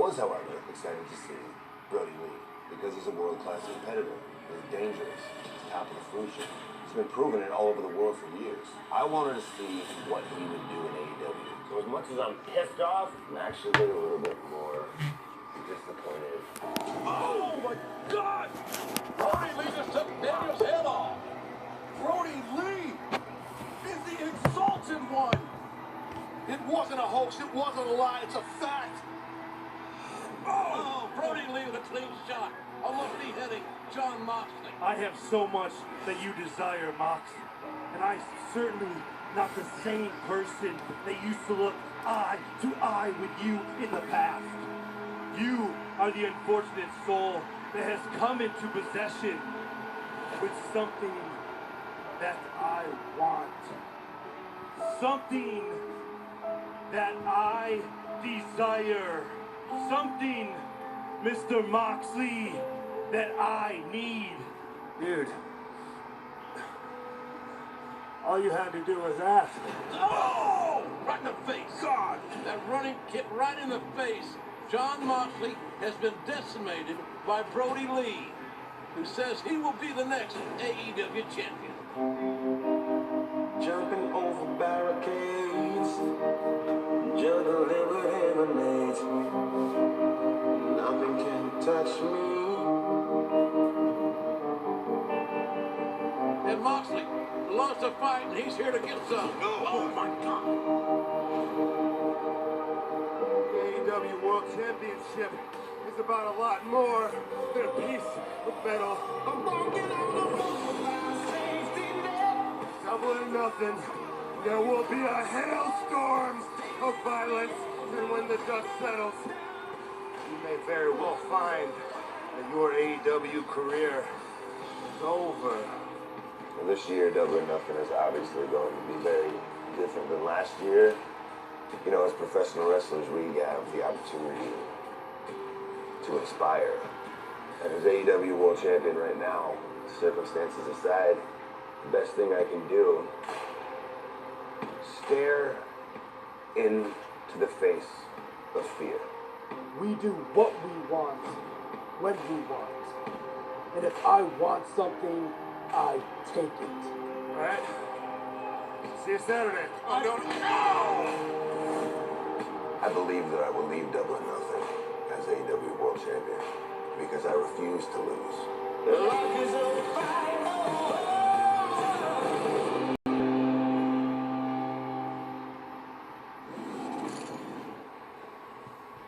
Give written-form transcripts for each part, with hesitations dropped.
was, however, excited to see Brody Lee because he's a world-class competitor. He's dangerous. He's top of the food chain. He's been proving it all over the world for years. I wanted to see what he would do in AEW. So as much as I'm pissed off, I'm actually a little bit more disappointed. Oh my God! Brody Lee just took Daniel's head off. Brody Lee is the exalted one. It wasn't a hoax. It wasn't a lie. It's a fact. Oh, Brody Lee with a clean shot. A lefty hitting Jon Moxley. I have so much that you desire, Mox. And I certainly not the same person that used to look eye to eye with you in the past. You are the unfortunate soul that has come into possession with something that I want. Something that I desire. Something, Mr. Moxley, that I need. Dude, all you had to do was ask. Oh! Right in the face. God! That running kick right in the face. Jon Moxley has been decimated by Brody Lee, who says he will be the next AEW champion. Jumping over barricades, juggling with lemonade. Nothing can touch me. And Moxley lost a fight, and he's here to get some. Oh my God! AEW World Championship is about a lot more than a piece of metal. I'm walking on the road without safety net. Double or nothing. There will be a hailstorm of violence, and when the dust settles, you may very well find that your AEW career is over. Well, this year, Double or Nothing is obviously going to be very different than last year. You know, as professional wrestlers, we have the opportunity to inspire. And as AEW World Champion right now, circumstances aside, the best thing I can do, stare into the face of fear. We do what we want, when we want. And if I want something, I take it. All right? See you Saturday. Oh, no! I believe that I will leave Double or Nothing as AEW World Champion because I refuse to lose.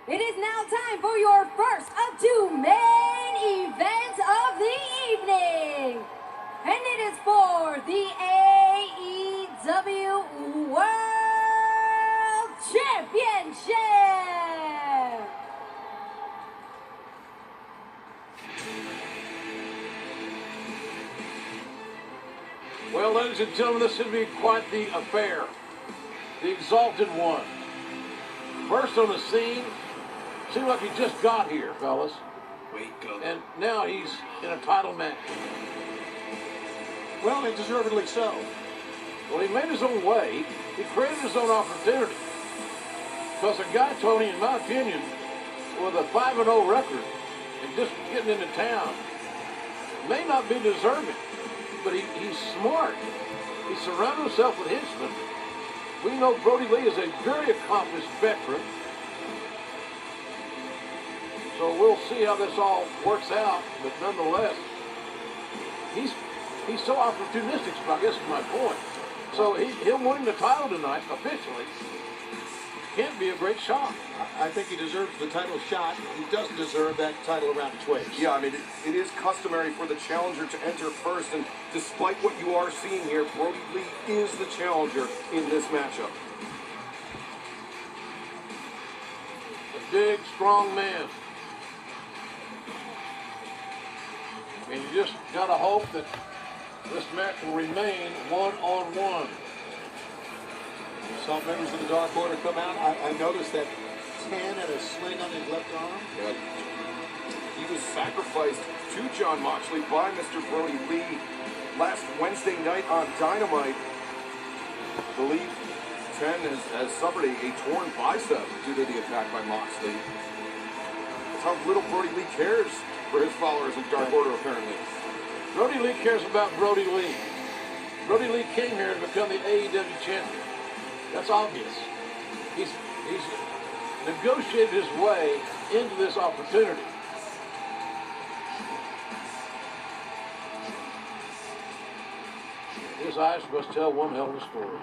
It is now time for your first of two main events of the evening. And it is for the AEW World Championship. Well, ladies and gentlemen, this should be quite the affair. The Exalted One. First on the scene, seemed like he just got here, fellas. And now he's in a title match. Well, and deservedly so. Well, he made his own way. He created his own opportunity. Because a guy, Tony, in my opinion, with a 5-0 record and just getting into town, may not be deserving, but he's smart. He surrounded himself with henchmen. We know Brody Lee is a very accomplished veteran. So we'll see how this all works out, but nonetheless, he's so opportunistic, I guess is my point. So him winning the title tonight, officially, can't be a great shot. I think he deserves the title shot. He doesn't deserve that title around his waist. Yeah, I mean, it is customary for the challenger to enter first, and despite what you are seeing here, Brody Lee is the challenger in this matchup. A big, strong man. And you just got to hope that this match will remain one-on-one. Saw members of the Dark Order come out. I noticed that 10 had a sling on his left arm. Yeah. He was sacrificed to Jon Moxley by Mr. Brody Lee last Wednesday night on Dynamite. I believe 10 has suffered a torn bicep due to the attack by Moxley. how little Brody Lee cares for his followers in Dark Order, apparently. Brody Lee cares about Brody Lee. Brody Lee came here to become the AEW champion. That's obvious. He's negotiated his way into this opportunity. His eyes must tell one hell of a story.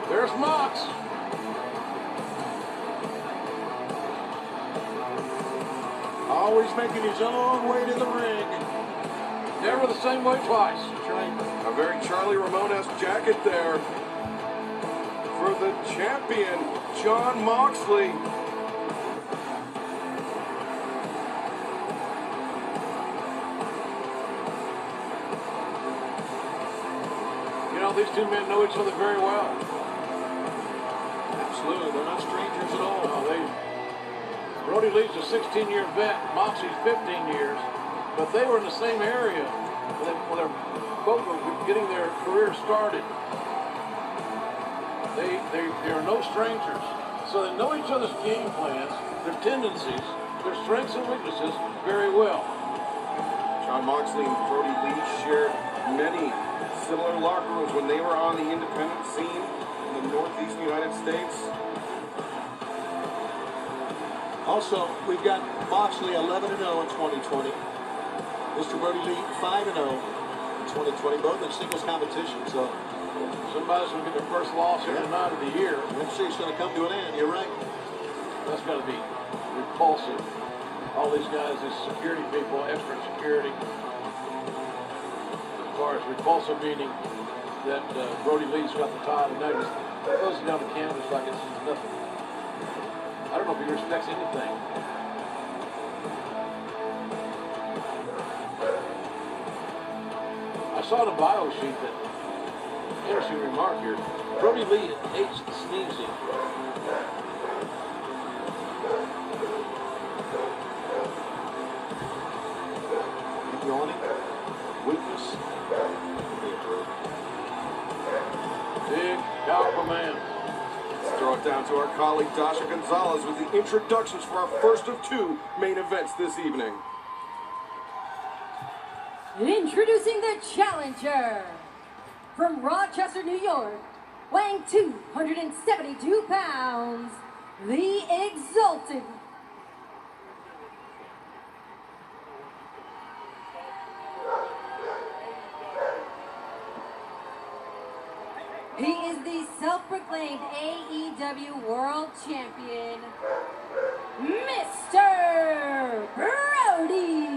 There's Mox. Always making his own way to the ring. Never the same way twice. A very Charlie Ramone-esque jacket there for the champion, Jon Moxley. You know, these two men know each other very well. Absolutely, they're not strangers at all. Brody Lee's a 16-year vet, Moxley's 15 years, but they were in the same area when they're both were getting their career started. They are no strangers, so they know each other's game plans, their tendencies, their strengths and weaknesses very well. Jon Moxley and Brody Lee shared many similar locker rooms when they were on the independent scene in the Northeast United States. Also, we've got Moxley 11-0 in 2020. Mr. Brody Lee 5-0 in 2020, both in singles competition. So somebody's going to get their first loss here tonight of the year. next year's going to come to an end. You're right. That's got to be repulsive. All these guys, these security people, extra security. As far as repulsive meaning that Brody Lee's got the title, and now he's closing down the canvas like it's nothing. I don't know if he respects anything. I saw in a bio sheet that, interesting remark here, Brody Lee hates sneezing. Yawning. Weakness. Big, powerful man. Let's throw it down to our colleague Dasha Gonzalez with the introductions for our first of two main events this evening. Introducing the challenger from Rochester, New York, weighing 272 pounds, the Exalted. He is the self-proclaimed AEW World Champion, Mr. Brody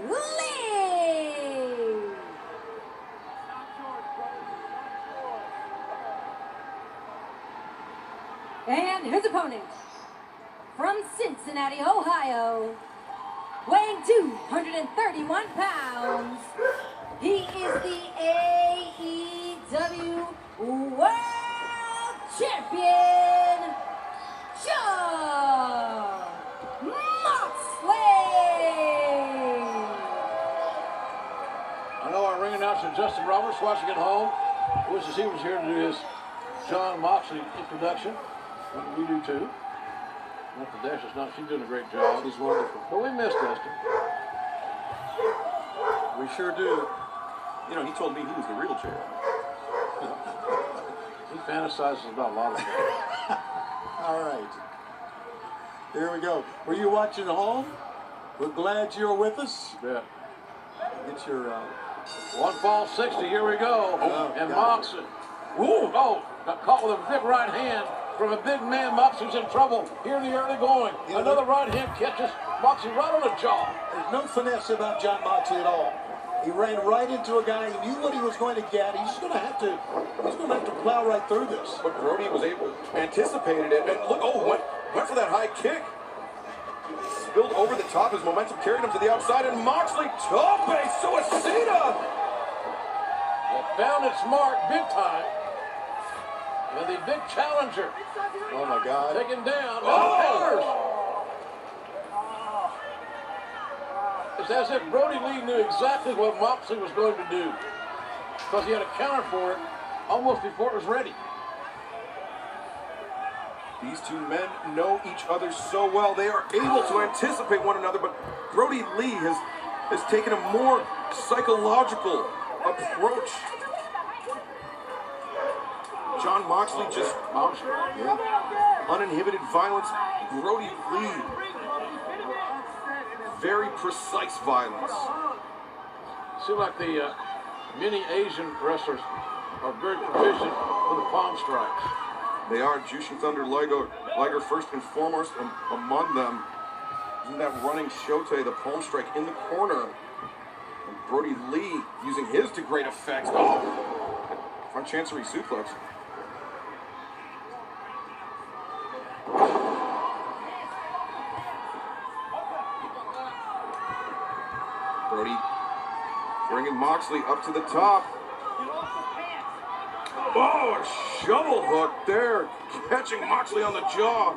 Lee. And his opponent, from Cincinnati, Ohio, weighing 231 pounds, he is the AEW World Champion, Jon Moxley. I know our ring announcer Justin Roberts watching at home wishes he was here to do his Jon Moxley introduction. And we do too. Not the Dash is not. She's doing a great job. He's wonderful. But we missed Dustin. We sure do. You know, he told me he was the real champ. He fantasizes about a lot of things. All right. Here we go. Were you watching at home? We're glad you're with us. Yeah. Get your... One fall 60. Here we go. Oh, and got Moxley. Woo! Oh, got caught with a big right hand from a big man. Moxley's in trouble. Here in the early going. You know, Another right hand catches Moxley right on the jaw. There's no finesse about Jon Moxley at all. He ran right into a guy. He knew what he was going to get. He's going to have to plow right through this. But Brody was able, anticipated it, and look, went for that high kick. Spilled over the top, his momentum carried him to the outside, and Moxley, tope, suicida! Found its mark big time. And the big challenger Oh, my God. taken down. Oh! As I said, Brody Lee knew exactly what Moxley was going to do because he had a counter for it almost before it was ready. These two men know each other so well. They are able to anticipate one another, but Brody Lee has taken a more psychological approach. John Moxley just uninhibited violence. Brody Lee, very precise violence. Seems like the many Asian wrestlers are very proficient with the palm strikes. They are. Jushin Thunder Liger first and foremost among them. Isn't that running Shote, the palm strike in the corner? And Brody Lee using his to great effect. Oh! Front chancery suplex. Brody bringing Moxley up to the top. Oh, a shovel hook there, catching Moxley on the jaw.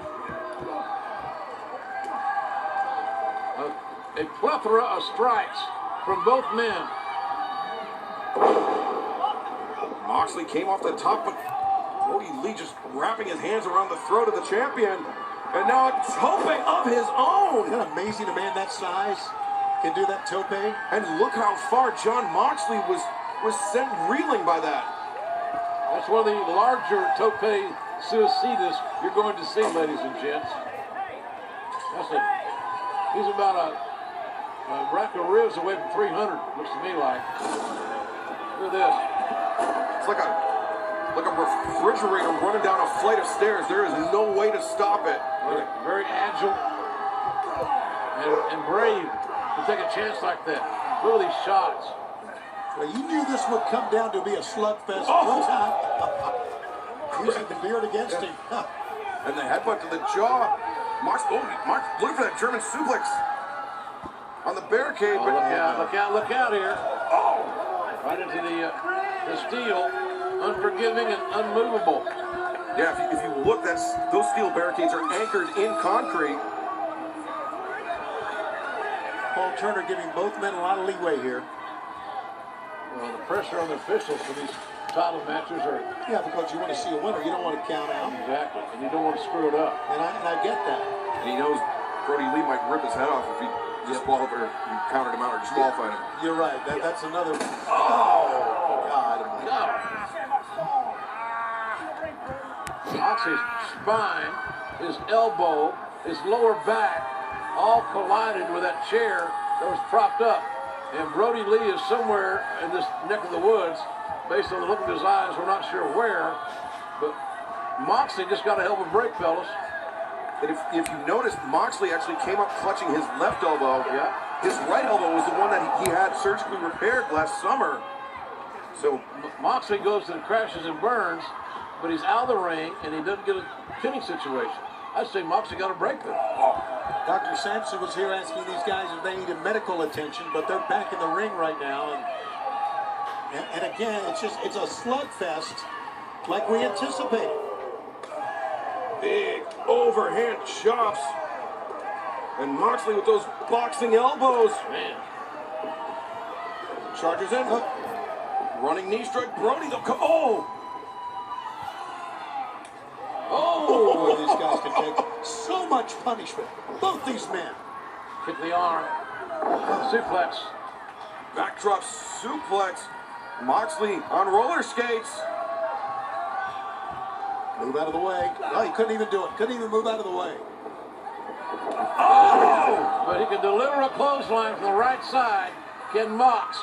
A plethora of strikes from both men. Moxley came off the top, but Brody Lee just wrapping his hands around the throat of the champion. And now a tope of his own. Isn't that amazing? A man that size can do that tope. And look how far John Moxley was sent reeling by that. That's one of the larger tope suicidas you're going to see, ladies and gents. He's about a rack of ribs away from 300, looks to me like. Look at this. It's like a refrigerator running down a flight of stairs. There is no way to stop it. Very agile and brave to take a chance like that. Look at these shots. Well, you knew this would come down to be a slugfest one time. Using the beard against him. And the headbutt to the jaw. Mark looking for that German suplex on the barricade. Oh, look out here. Oh! Right into the steel. Unforgiving and unmovable. Yeah, if you look, those steel barricades are anchored in concrete. Paul Turner giving both men a lot of leeway here. Well, the pressure on the officials for these title matches are... Yeah, because you want to see a winner. You don't want to count out. Exactly, and you don't want to screw it up. And I get that. And he knows Brody Lee might rip his head off if he disqualified or you countered him out or disqualified him. You're right. That's another... Oh, God. No. Moxley's spine, his elbow, his lower back, all collided with that chair that was propped up. And Brody Lee is somewhere in this neck of the woods. Based on the look of his eyes, we're not sure where. But Moxley just got a hell of a break, fellas. And if you noticed, Moxley actually came up clutching his left elbow. Yeah. His right elbow was the one that he had surgically repaired last summer. So Moxley goes and crashes and burns, but he's out of the ring and he doesn't get a pinning situation. I'd say Moxley got a break there. Dr. Sampson was here asking these guys if they needed medical attention, but they're back in the ring right now. And again, it's a slugfest like we anticipated. big overhand chops. And Moxley with those boxing elbows. Man. Charges in. Running knee strike. Brody, oh! Oh, these guys can take so much punishment. Both these men. Kick the arm. Suplex. Backdrop suplex. Moxley on roller skates. Move out of the way. No, he couldn't even do it. Couldn't even move out of the way. Oh! But he can deliver a clothesline from the right side. Ken Mox,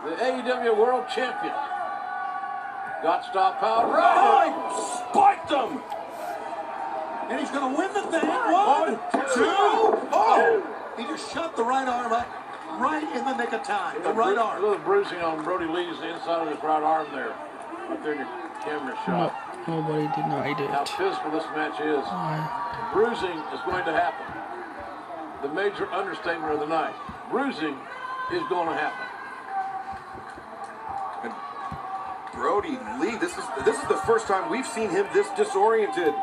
the AEW World Champion. Got stop power. Right! Spiked him! And he's going to win the thing. One, two. Oh! He just shot the right arm up right in the nick of time. The right arm. A little bruising on Brody Lee's inside of his right arm there. Right there in your camera shot. Nobody denied it. How physical this match is. Bruising is going to happen. The major understatement of the night. Bruising is going to happen. And Brody Lee, this is the first time we've seen him this disoriented.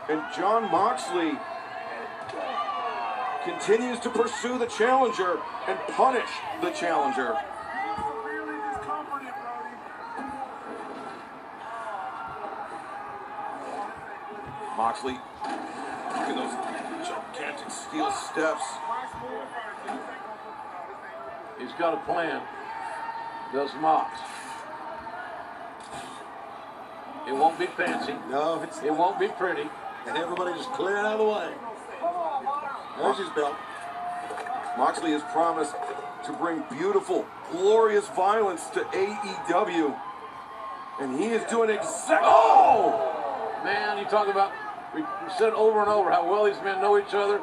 And John Moxley continues to pursue the challenger and punish the challenger. Moxley, look at those gigantic steel steps. He's got a plan. Does Mox. It won't be fancy. No, it won't be pretty. And everybody just clearing out of the way. There's his belt. Moxley has promised to bring beautiful, glorious violence to AEW. And he is doing exactly. Oh! Man, you talk about, we said over and over how well these men know each other.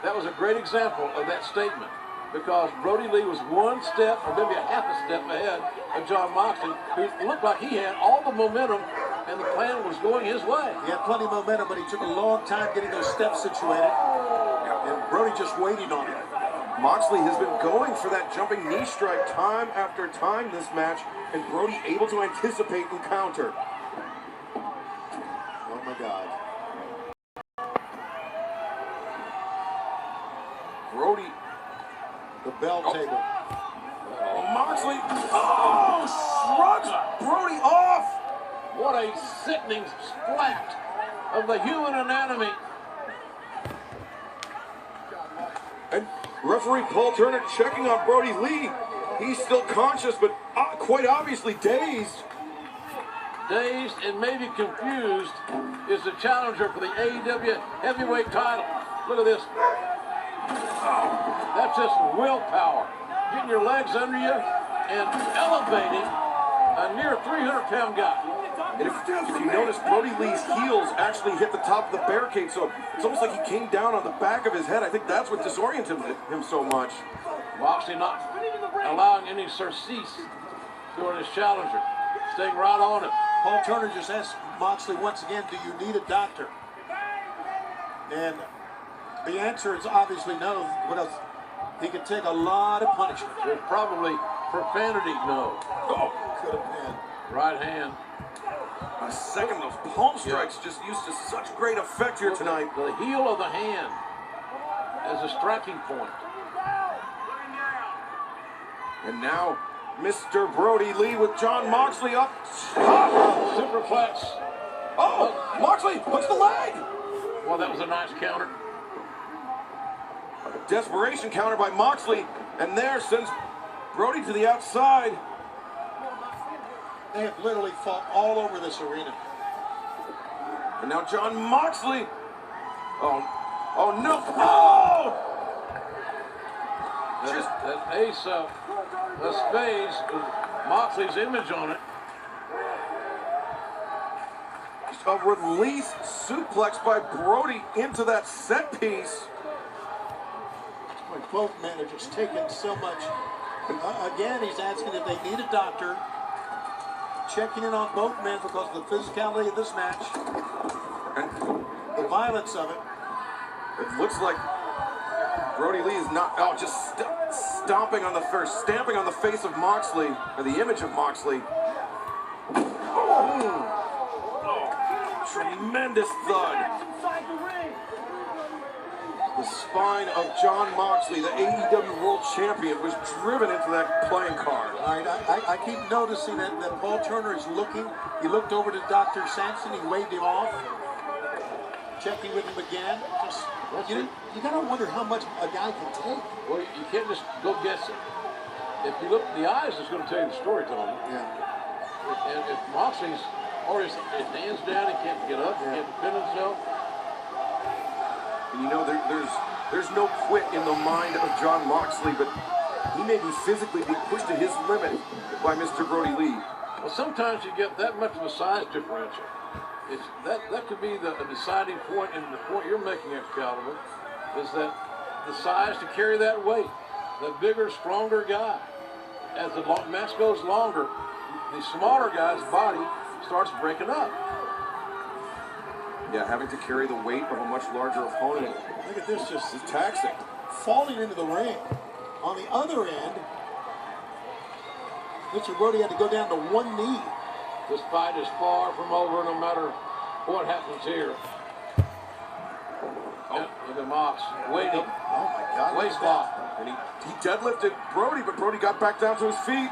That was a great example of that statement. Because Brody Lee was one step, or maybe a half a step ahead of John Moxley, who looked like he had all the momentum and the plan was going his way. He had plenty of momentum, but he took a long time getting those steps situated. And Brody just waiting on it. Moxley has been going for that jumping knee strike time after time this match, and Brody able to anticipate and counter. Oh my God. Brody. The bell table. Moxley. Oh! Shrugs Brody off! What a sickening splat of the human anatomy. And referee Paul Turner checking on Brody Lee. He's still conscious, but quite obviously dazed. Dazed and maybe confused is the challenger for the AEW heavyweight title. Look at this. Oh, that's just willpower. Getting your legs under you and elevating a near 300-pound guy. And if you notice, Brody Lee's heels actually hit the top of the barricade, so it's almost like he came down on the back of his head. I think that's what disoriented him so much. Moxley not allowing any surcease during his challenger. Staying right on it. Paul Turner just asked Moxley once again, do you need a doctor? And the answer is obviously no. What else? He could take a lot of punishment. There's probably profanity, no. Oh, could have been. Right hand. A second, those palm strikes just used to such great effect here tonight. The heel of the hand as a striking point. And now, Mr. Brody Lee with John Moxley up. Superplex. Oh, Moxley hooks the leg. Well, that was a nice counter. A desperation counter by Moxley, and there sends Brody to the outside. They have literally fought all over this arena. And now John Moxley. Oh no! Oh! Just that ace of spades with Moxley's image on it. Just a release suplex by Brody into that set piece. Like both men are just taking so much. Again, he's asking if they need a doctor. Checking in on both men because of the physicality of this match and the violence of it. It looks like Brody Lee is not just stamping on the face of Moxley, or the image of Moxley. Tremendous thud. The spine of John Moxley, the AEW World Champion, was driven into that playing card. All right, I keep noticing that Paul Turner is looking. He looked over to Dr. Sampson. He waved him off. Checking with him again. You gotta wonder how much a guy can take. Well, you can't just go guess it. If you look at the eyes, it's going to tell you the story, Tony. Yeah. And if Moxley's already his hands down, he can't get up, he can't defend himself. And you know, there's no quit in the mind of John Moxley, but he may be physically being pushed to his limit by Mr. Brody Lee. Well, sometimes you get that much of a size differential. That could be the deciding point, and the point you're making, Excalibur, is that the size to carry that weight, the bigger, stronger guy. As the match goes longer, the smaller guy's body starts breaking up. Yeah, having to carry the weight of a much larger opponent. Look at this, just is taxing. Falling into the ring. On the other end, Mr. Brody had to go down to one knee. This fight is far from over, no matter what happens here. Yeah, look at Mox waiting. Oh my God. Waist lock. And he deadlifted Brody, but Brody got back down to his feet.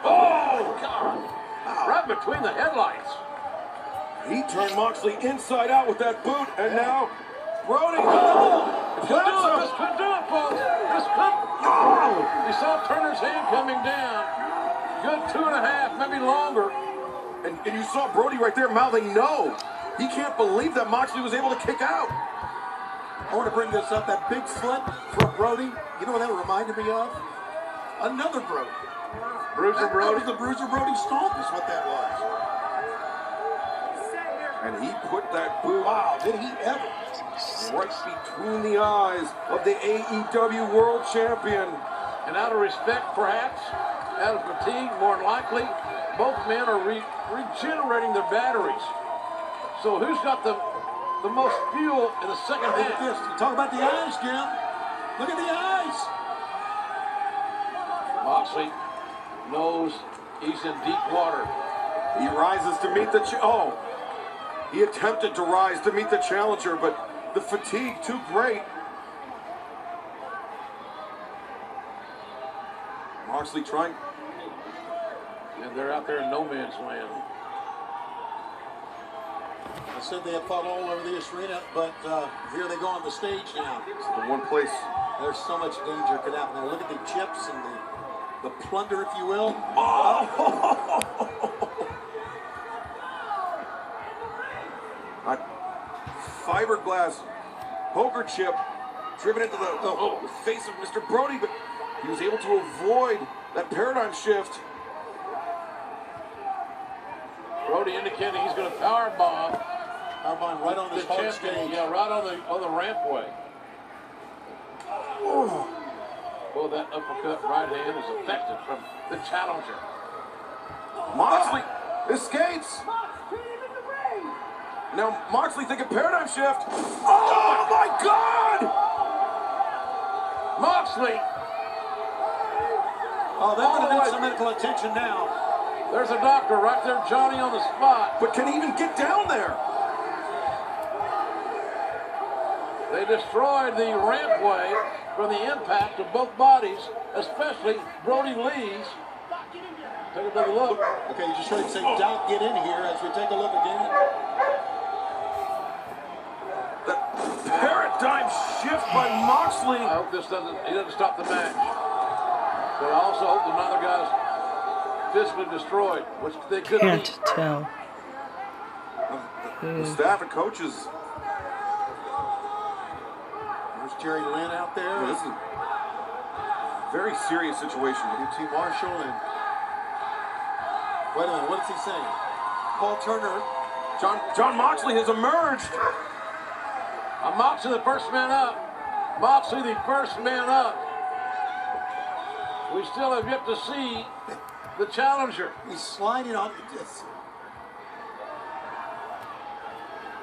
Oh, God. Right between the headlights. He turned Moxley inside out with that boot, and now Brody. This could do it. This could do it, folks. This could. Oh! You saw Turner's hand coming down. Good 2.5, maybe longer. And you saw Brody right there mouthing no. He can't believe that Moxley was able to kick out. I want to bring this up. That big slip from Brody. You know what that reminded me of? Another Brody. Bruiser Brody. That was the Bruiser Brody stomp is what that was. And he put that boot Wow, did he ever? right between the eyes of the AEW World Champion. And out of respect, perhaps, out of fatigue, more than likely, both men are regenerating their batteries. So who's got the most fuel in the second Look at half? this. You talk about the eyes, Jim. Look at the eyes. Moxley knows he's in deep water. He rises to meet the he attempted to rise to meet the challenger, but the fatigue too great. Moxley trying. And they're out there in no man's land. I said they have fought all over the arena, but here they go on the stage now. It's the one place. There's so much danger could happen there. Look at the chips and the plunder, if you will. A fiberglass poker chip driven into the face of Mr. Brody, but he was able to avoid that paradigm shift. Brody indicating he's going to power bomb Right on this hard stage. Yeah, right on the rampway. Well, that uppercut right hand is effective from the challenger. Moxley escapes. Now Moxley thinking paradigm shift. Oh my God! Moxley! Oh, that would have been some medical attention now. There's a doctor right there, Johnny on the spot. But can he even get down there? They destroyed the rampway from the impact of both bodies, especially Brody Lee's. Take another look. Okay, you just heard him say, Doc, get in here as we take a look again. The paradigm shift by Moxley. I hope he doesn't stop the match. But I also hope the other guy's physically destroyed, which they could be. Can't tell. The staff and coaches. There's Jerry Lynn out there. This is a very serious situation. UT Marshall and... Wait a minute, what is he saying? Paul Turner. John Moxley has emerged. Moxley the first man up. Moxley the first man up. We still have yet to see the challenger. He's sliding on this.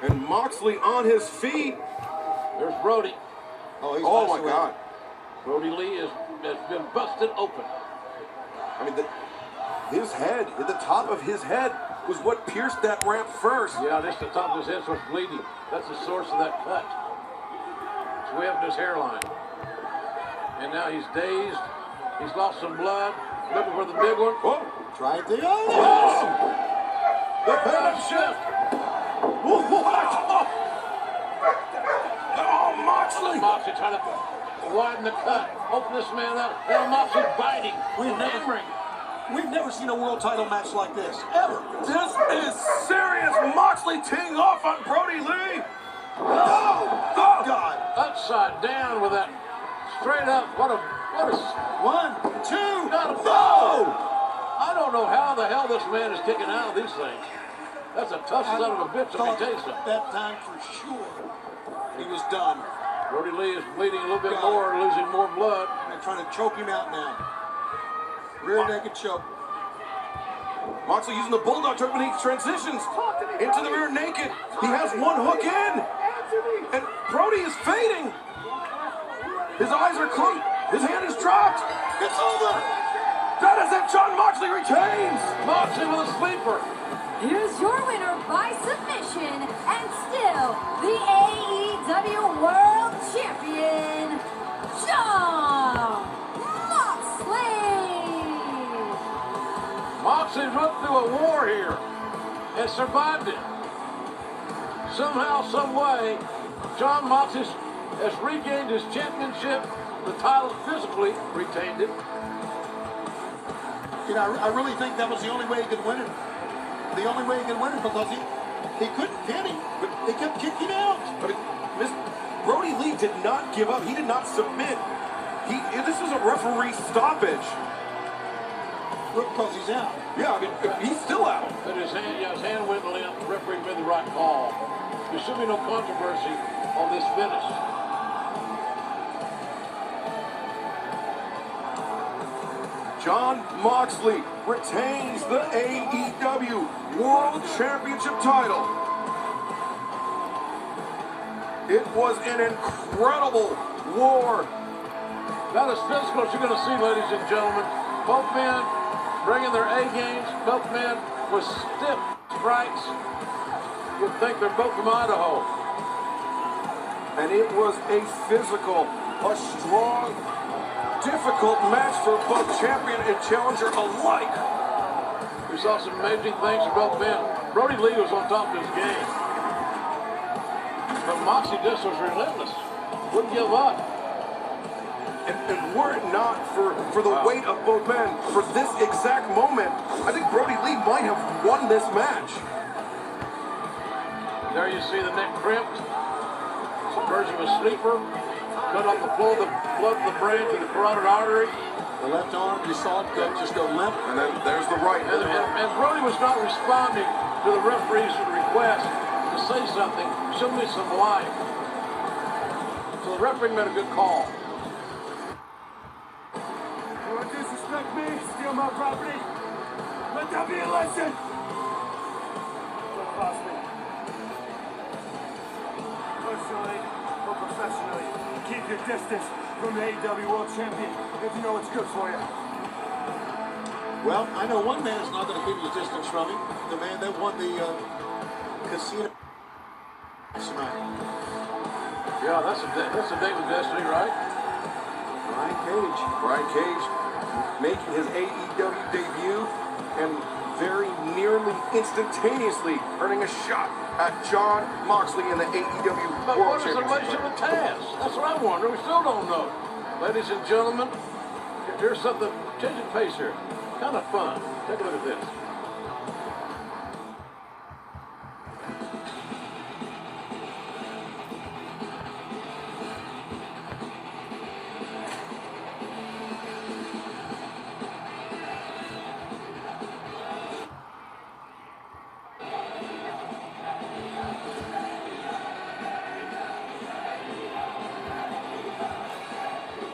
And Moxley on his feet. There's Brody. Oh, he's Oh my God. Brody Lee has been busted open. I mean, his head, at the top of his head, was what pierced that ramp first. Yeah, this the top of his head starts bleeding. That's the source of that cut. It's way up in his hairline. And now he's dazed. He's lost some blood. Looking for the big one. Oh, Tried the... oh! The paradigm shift. What? Oh, Moxley! Moxley trying to widen the cut. Open this man up. Now Moxley biting. We've never seen a world title match like this, ever. This is serious. Moxley teeing off on Brody Lee. Oh, God. Upside down with that straight up. What a 1, 2, no! I don't know how the hell this man is kicking out of these things. That's a tough son of a bitch, let me tell you something. That time for sure, he was done. Brody Lee is bleeding a little bit more, losing more blood. They're trying to choke him out now. Rear naked choke. Moxley using the bulldog choke, but he transitions into the rear naked. He has one hook in, and Brody is fading. His eyes are closed. His hand is dropped. It's over. That is it. John Moxley retains. Moxley with a sleeper. Here's your winner by submission, and still the AEW World through a war here and survived it. Somehow, some way, Jon Moxley has regained his championship, the title physically retained it. You know, I really think that was the only way he could win it. The only way he could win it because he couldn't get him, but they kept kicking out. I mean, Brody Lee did not give up. He did not submit. This was a referee stoppage. Because he's out. Yeah, I mean, he's still out. But his hand went limp. The referee made the right call. There should be no controversy on this finish. Jon Moxley retains the AEW World Championship title. It was an incredible war. About as physical as you're going to see, ladies and gentlemen. Both men bringing their A games. Both men with stiff strikes. You'd think they're both from Idaho. And it was a physical, a strong, difficult match for both champion and challenger alike. We saw some amazing things from both men. Brody Lee was on top of his game. But Moxley just was relentless. Wouldn't give up. And were it not for the weight of both men, for this exact moment, I think Brody Lee might have won this match. There you see the neck crimped. Subversion of a sleeper. Cut off the flow of the blood of the brain to the carotid artery. The left arm, you saw it just go limp. And then there's the right. And Brody was not responding to the referee's request to say something. Show me some life. So the referee made a good call. You want to disrespect me, steal my property? Let that be a lesson! Don't cross me. Personally or professionally, keep your distance from the AEW World Champion if you know what's good for you. Well, I know one man's not going to keep his distance from him. The man that won the casino tonight. Yeah, that's a date with destiny, right? Brian Cage making his AEW debut and very nearly instantaneously earning a shot at Jon Moxley in the AEW But World what is the Championship. relation with Taz? That's what I'm wondering. We still don't know. Ladies and gentlemen, here's something, changing pace here. Kind of fun. Take a look at this.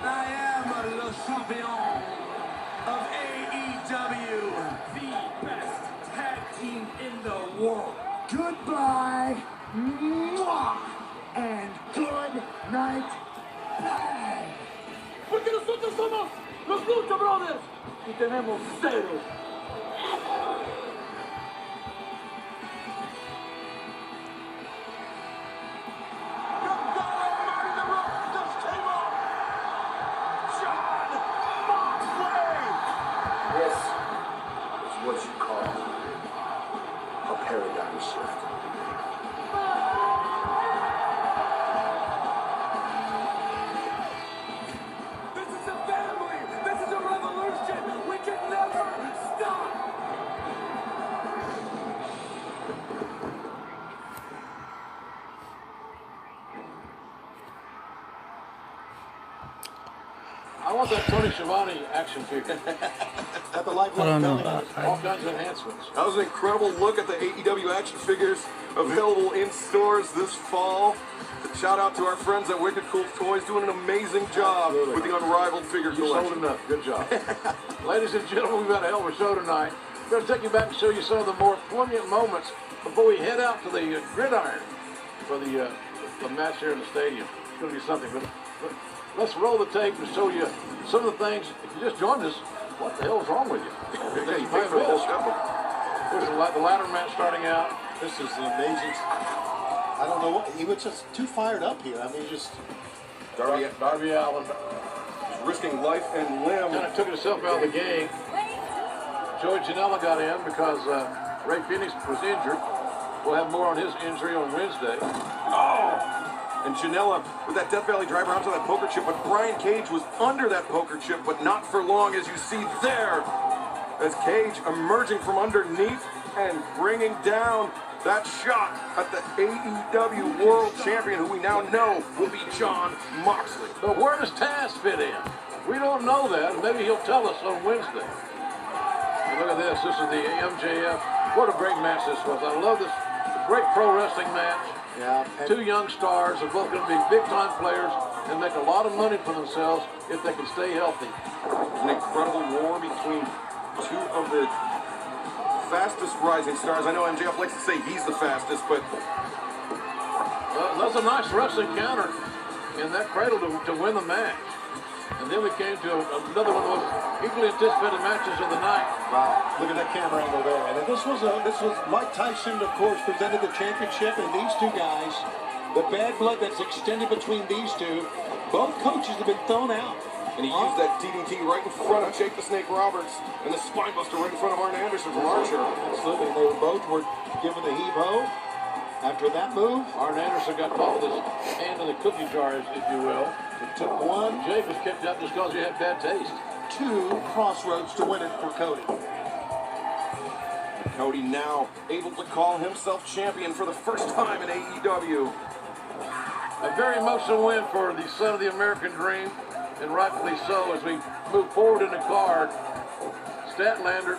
I am le champion of AEW, the best tag team in the world. Goodbye, mwah, and good night, bye. Porque nosotros somos los Lucha Brothers y tenemos cero. This is what you call a paradigm shift. This is a family. This is a revolution. We can never stop. I want that Tony Schiavone action figure. At the lifeline. I don't know about that. All kinds of enhancements. That was an incredible look at the AEW action figures available in stores this fall. Shout out to our friends at Wicked Cool Toys doing an amazing job with the unrivaled figure You sold collection. enough. Good job. Ladies and gentlemen, we've got a hell of a show tonight. We're going to take you back and show you some of the more poignant moments before we head out to the gridiron for the match here in the stadium. It's going to be something. But let's roll the tape and show you some of the things. If you just joined us, what the hell is wrong with you? Yeah, you paid for the whole show. There's the ladder match starting out. This is an amazing. I don't know what he was just too fired up here. I mean, just Darby Darby Allin risking life and limb. kind of took himself out of the game. Joey Janela got in because Ray Phoenix was injured. We'll have more on his injury on Wednesday. Oh! And Janela with that Death Valley driver onto that poker chip, but Brian Cage was under that poker chip, but not for long, as you see there. As Cage emerging from underneath and bringing down that shot at the AEW World Champion, who we now know will be Jon Moxley. But where does Taz fit in? We don't know that. Maybe he'll tell us on Wednesday. And look at this. This is the MJF. What a great match this was. I love this great pro wrestling match. Yeah. Two young stars are both going to be big-time players and make a lot of money for themselves if they can stay healthy. An incredible war between two of the fastest rising stars. I know MJF likes to say he's the fastest, but that's a nice wrestling counter in that cradle to win the match. And then we came to another one of those equally anticipated matches of the night. Wow, look at that camera angle there. And this was Mike Tyson, of course, presented the championship, and these two guys, the bad blood that's extended between these two, both coaches have been thrown out. And he used that DDT right in front of Jake the Snake Roberts and the spine buster right in front of Arn Anderson from Archer. Absolutely, they both were given the heave-ho. After that move, Arn Anderson got caught with his hand in the cookie jar, if you will. it took one, Jake was kicked out just because he had bad taste. two crossroads to win it for Cody. Cody now able to call himself champion for the first time in AEW. A very emotional win for the son of the American Dream, and rightfully so as we move forward in the card. Statlander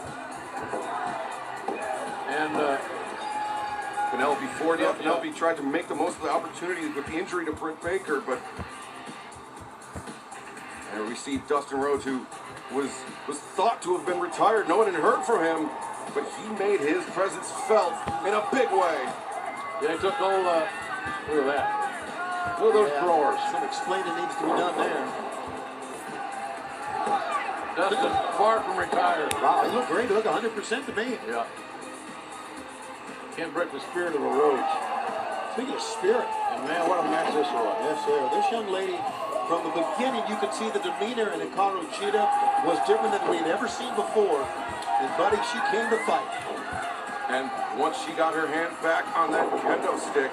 and Penelope Ford, Penelope tried to make the most of the opportunity with the injury to Britt Baker, but there we see Dustin Rhodes, who was thought to have been retired. No one had heard from him, but he made his presence felt in a big way. yeah, he took old, look at that. Look at those drawers. Some explaining needs to be done there. Dustin, far from retired. Wow, he looked great. He looked 100% to me. Yeah. Can't break the spirit of a Rhodes. Speaking of spirit. And man, what a match this was. Yes, sir. This young lady, from the beginning, you could see the demeanor in Hikaru Shida was different than we'd ever seen before. And buddy, she came to fight. And once she got her hand back on that kendo stick,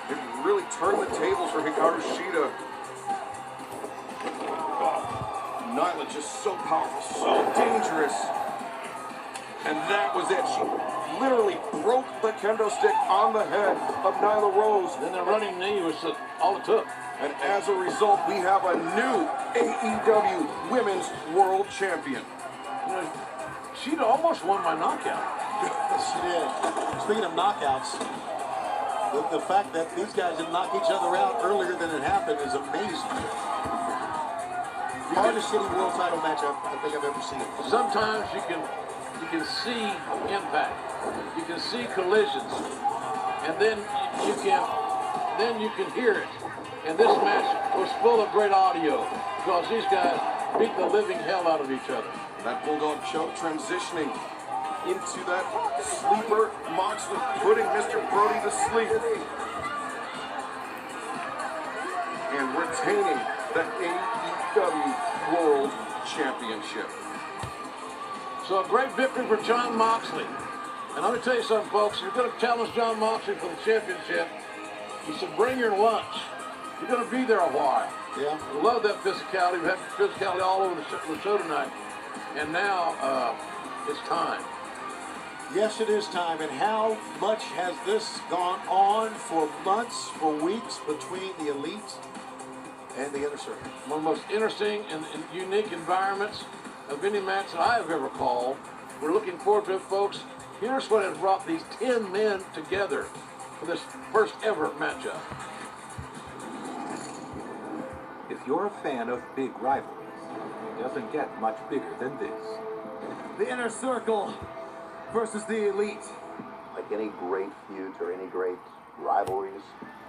it really turned the tables for Hikaru Shida. Nyla just so powerful, so dangerous. And that was it. She literally broke the kendo stick on the head of Nyla Rose. Then the running knee was all it took. And as a result, we have a new AEW Women's World Champion. You know, she almost won my knockout. Yes, she did. Speaking of knockouts, the fact that these guys did knock each other out earlier than it happened is amazing. Hardest hitting world title match I think I've ever seen. Sometimes you can see impact, you can see collisions, and then you can hear it. And this match was full of great audio because these guys beat the living hell out of each other. That Bulldog choke transitioning into that sleeper Moxley, putting Mr. Brody to sleep. And retaining the AEW World Championship. So a great victory for Jon Moxley. And let me tell you something, folks. You're going to challenge Jon Moxley for the championship. You should bring your lunch. You're going to be there a while. Yeah. I love that physicality. We've had physicality all over the show tonight. And now it's time. Yes, it is time. And how much has this gone on for months, for weeks, between the elite and the inner circle? One of the most interesting and unique environments of any match that I have ever called. We're looking forward to it, folks. Here's what has brought these 10 men together for this first ever matchup. If you're a fan of big rivalries, it doesn't get much bigger than this. The inner circle versus the elite. Like any great feuds or any great rivalries,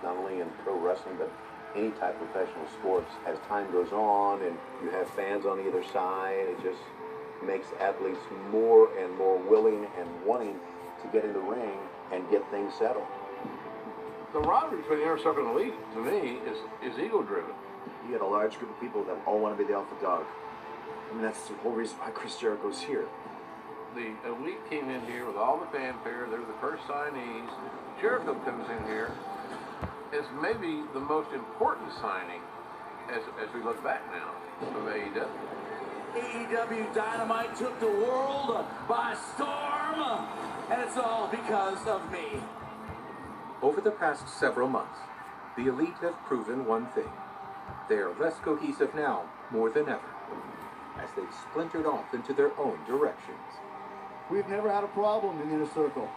not only in pro wrestling, but any type of professional sports, as time goes on and you have fans on either side, it just makes athletes more and more willing and wanting to get in the ring and get things settled. The rivalry between the inner circle and elite, to me, is ego-driven. You get a large group of people that all want to be the alpha dog. I mean, that's the whole reason why Chris Jericho's here. the Elite came in here with all the fanfare. They were the first signees. Jericho comes in here as maybe the most important signing as we look back now of AEW. AEW Dynamite took the world by storm, and it's all because of me. Over the past several months, the Elite have proven one thing. They are less cohesive now more than ever, as they've splintered off into their own directions. We've never had a problem in the Inner Circle.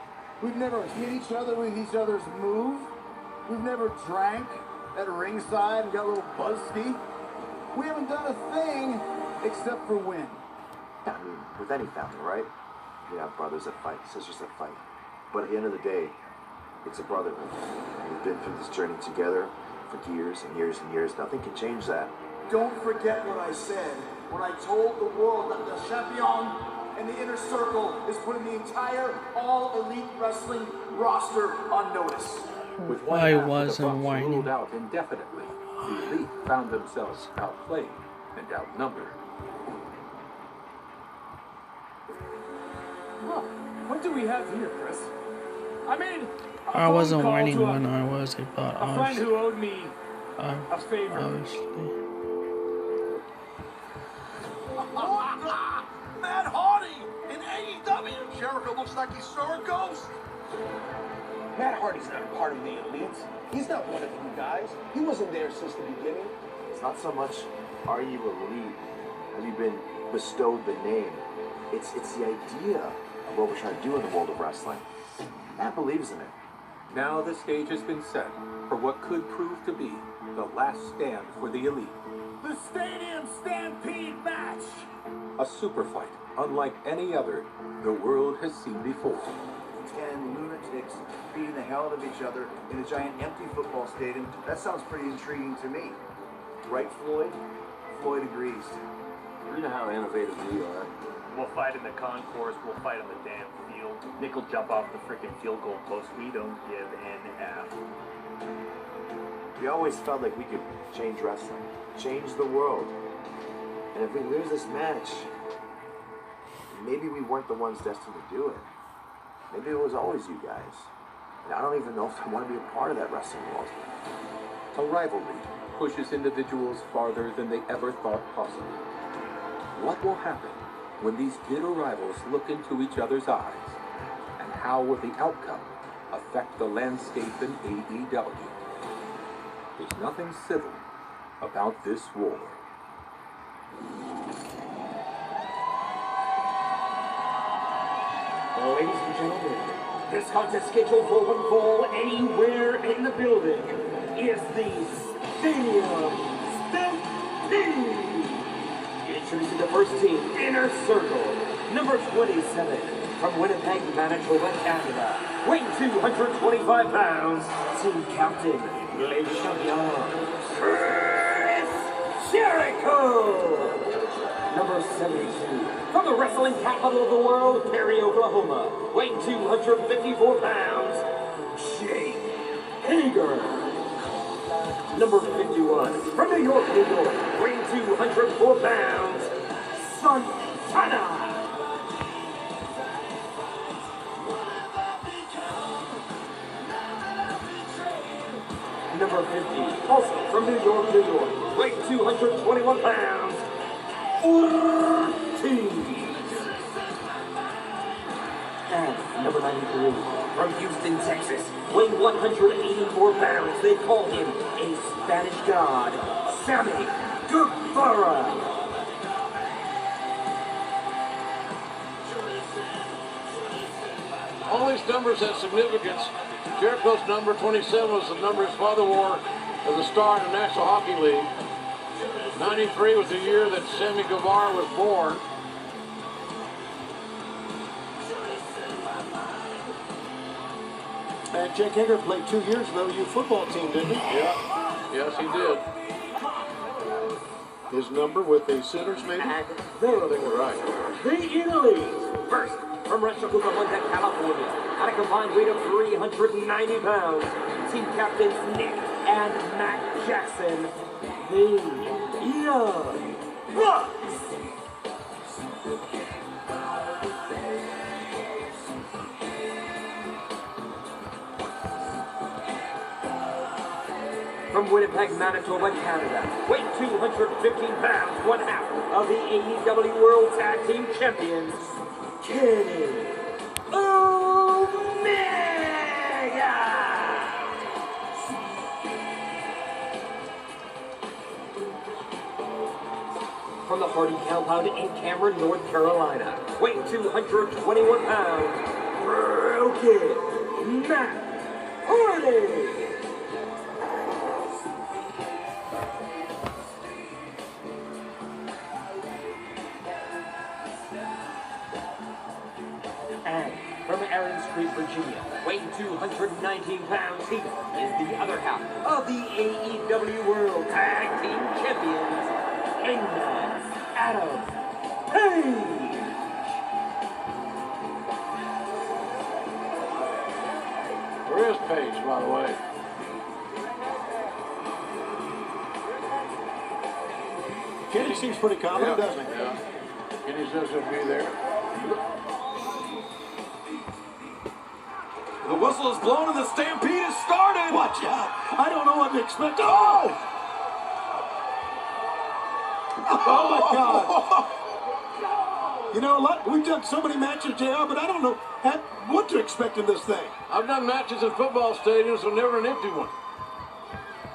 We've never hit each other with each other's move. We've never drank at ringside and got a little buzzky. We haven't done a thing except for win. I mean, with any family, right? You have brothers that fight, sisters that fight. But at the end of the day, it's a brotherhood. We've been through this journey together for years and years and years. Nothing can change that. Don't forget what I said when I told the world that the champion in the Inner Circle is putting the entire All Elite Wrestling roster on notice. With one half of the Bucks ruled out indefinitely, the Elite found themselves outplayed and outnumbered. Huh. What do we have here, Chris? I mean, I wasn't whining when I was about a friend who owed me a favor. Obviously. Matt Hardy in AEW. Jericho looks like he saw a ghost. Matt Hardy's not a part of the Elite. He's not one of you guys. He wasn't there since the beginning. It's not so much, are you elite? Have you been bestowed the name? It's the idea of what we're trying to do in the world of wrestling. Matt believes in it. Now the stage has been set for what could prove to be the last stand for the Elite. The Stadium Stampede match! A super fight unlike any other the world has seen before. 10 lunatics beating the hell out of each other in a giant empty football stadium. That sounds pretty intriguing to me. Right, Floyd? Floyd agrees. You know how innovative we are. We'll fight in the concourse, we'll fight on the damn field. Nick will jump off the freaking field goal post. We don't give an F. We always felt like we could change wrestling, change the world. And if we lose this match, maybe we weren't the ones destined to do it. Maybe it was always you guys. And I don't even know if I want to be a part of that wrestling world. A rivalry pushes individuals farther than they ever thought possible. What will happen when these bitter rivals look into each other's eyes? And how will the outcome affect the landscape in AEW? There's nothing civil about this war. Ladies and gentlemen, this contest scheduled for one fall anywhere in the building is the Stadium Stampede. Introducing the first team, Inner Circle, number 27, from Winnipeg, Manitoba, Canada, weighing 225 pounds, team captain, Le Champion, Chris Jericho. Number 72, from the wrestling capital of the world, Perry, Oklahoma, weighing 254 pounds, Jake Hager. Number 51, from New York, weighing 204 pounds, Santana. Number 50, also from New York, weighing 221 pounds, Ortiz. And number 93, from Houston, Texas, weighing 184 pounds, they call him a Spanish god, Sammy Guevara. All these numbers have significance. Jericho's number 27 was the number his father wore as a star in the National Hockey League. 93 was the year that Sammy Guevara was born. And Jake Hager played 2 years in the OU football team, didn't he? Yeah. Yes, he did. His number with the Sinners, maybe? And I think you're right. the Elite. First, from Rancho Cucamonga, California, at a combined weight of 390 pounds, team captains Nick and Matt Jackson, the Young Bucks. from Winnipeg, Manitoba, Canada, weighing 215 pounds, one half of the AEW World Tag Team Champions, Kenny Omega! From the Hardy compound in Cameron, North Carolina, weighing 221 pounds, Broken Matt Hardy! And from Aaron Street, Virginia, weighing 219 pounds, he is the other half of the AEW World Tag Team Champions, Hangman Adam Page! Where is Page, by the way? Kenny seems pretty confident, doesn't he? Yeah. Kenny says he'll be there. The whistle is blown and the stampede has started. Watch out. I don't know what to expect. Oh! Oh, my God. You know, we've done so many matches, JR, but I don't know what to expect in this thing. I've done matches in football stadiums, but never an empty one.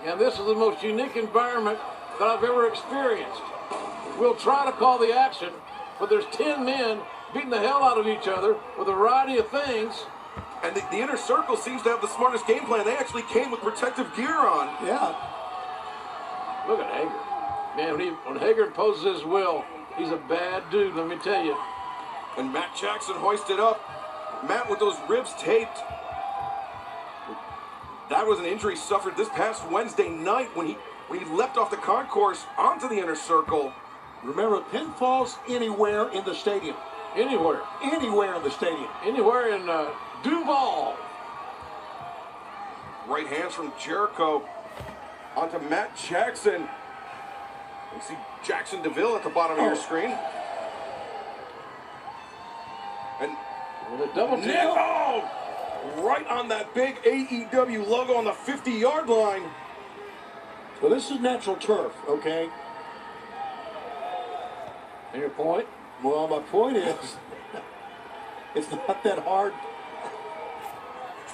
And this is the most unique environment that I've ever experienced. We'll try to call the action, but there's 10 men beating the hell out of each other with a variety of things. And the inner circle seems to have the smartest game plan. They actually came with protective gear on. Yeah. Look at Hager. Man, when Hager imposes his will, he's a bad dude, let me tell you. And Matt Jackson hoisted up. Matt with those ribs taped. That was an injury suffered this past Wednesday night when he leapt off the concourse onto the inner circle. Remember, pinfalls anywhere in the stadium. Anywhere. Anywhere in the stadium. Anywhere in Duval. Right hands from Jericho onto Matt Jackson. You see Jackson DeVille at the bottom of your screen. And with a double team. Oh! Right on that big AEW logo on the 50-yard line. Well, this is natural turf, okay? And your point? Well, my point is, it's not that hard.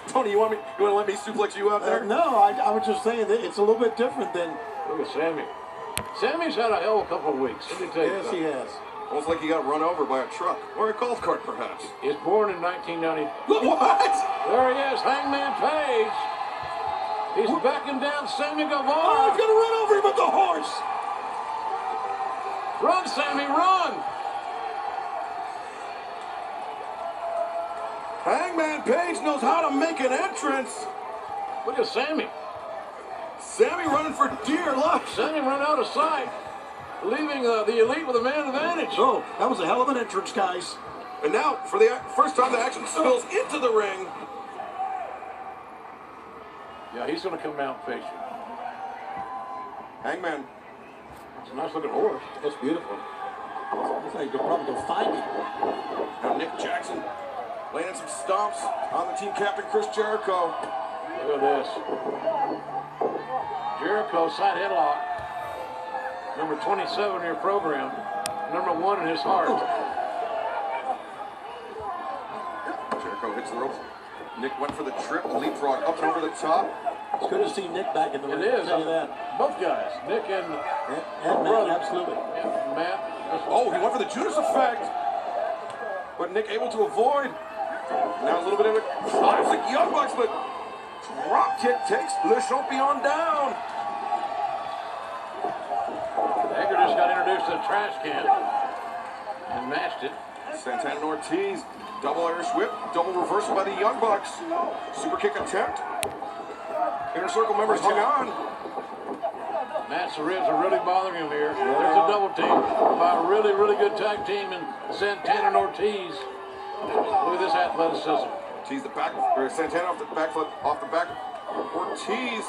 Tony, you want to let me suplex you out there? No, I was just saying that it's a little bit different than... Look at Sammy. Sammy's had a hell of a couple of weeks. Let me tell you. Yes, he has. Almost like he got run over by a truck or a golf cart, perhaps. He was born in 1990. What? There he is, Hangman Page. He's backing down Sammy Guevara. Oh, he's going to run over him with the horse. Run, Sammy, run. Hangman Page knows how to make an entrance. Look at Sammy. Sammy running for dear life. Sammy ran out of sight, leaving the Elite with a man advantage. Oh, that was a hell of an entrance, guys. And now, for the first time, the action spills into the ring. Yeah, he's going to come out and face you. Hangman. It's a nice looking horse. That's beautiful. Looks like you'll probably go find him. Now Nick Jackson laying in some stomps on the team captain, Chris Jericho. Look at this. Jericho side headlock. Number 27 in your program. Number 1 in his heart. Jericho hits the ropes. Nick went for the triple leapfrog up and over the top. It's good to see Nick back in the ring. It is. I'll tell you that. Both guys, Nick and Matt, absolutely. Yeah, Matt. Oh, he went for the Judas effect. But Nick able to avoid. Now a little bit of it. Classic Young Bucks, but drop kick takes Le Champion down. Hager just got introduced to the trash can and matched it. Santana and Ortiz, double Irish whip, double reversal by the Young Bucks. Super kick attempt. Inner Circle members hung on. Matt's ribs are really bothering him here. There's a double team by a really, really good tag team in Santana and Ortiz. Look at this athleticism. Ortiz the back, or Santana off the back foot, off the back. Ortiz.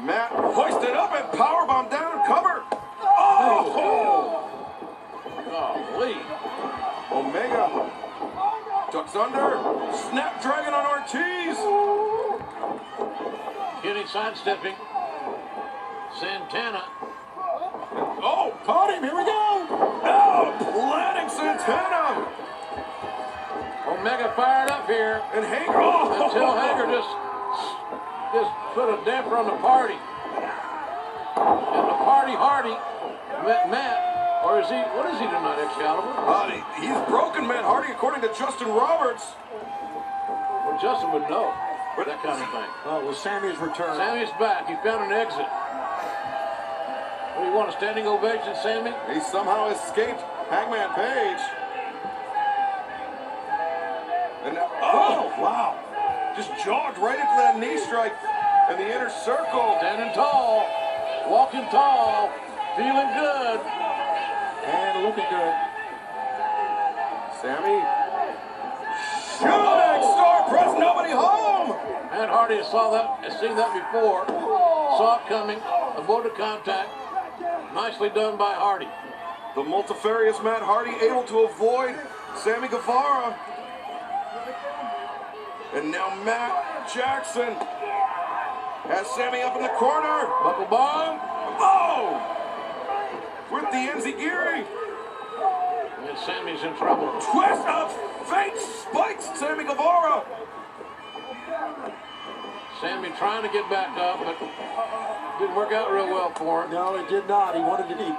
Matt hoisted up and powerbomb down and cover. Oh! Golly. Omega ducks under. Snapdragon on Ortiz. Kenny sidestepping Santana. Oh, Caught him, here we go! oh, planning Santana! Omega fired up here. And Hager, oh! Until Hager just put a damper on the party. And the party Hardy met Matt, or is he, what is he tonight, Excalibur? He's broken Matt Hardy, according to Justin Roberts. Well, Justin would know that kind of thing. Oh, well, Sammy's returned. Sammy's back. He found an exit. What, do you want a standing ovation, Sammy? He somehow escaped Hangman Page. And oh, wow. Just jogged right into that knee strike and the inner circle. Standing tall, walking tall, feeling good. And looking good. Sammy. Shooting star press, nobody home. Matt Hardy has seen that before. Saw it coming, avoided contact. Nicely done by Hardy. The multifarious Matt Hardy able to avoid Sammy Guevara. And now Matt Jackson has Sammy up in the corner. Buckle bomb. Oh! With the enziguri. And Sammy's in trouble. Twist of fate spikes Sammy Guevara. Sammy trying to get back up, but didn't work out real well for him. No, it did not. He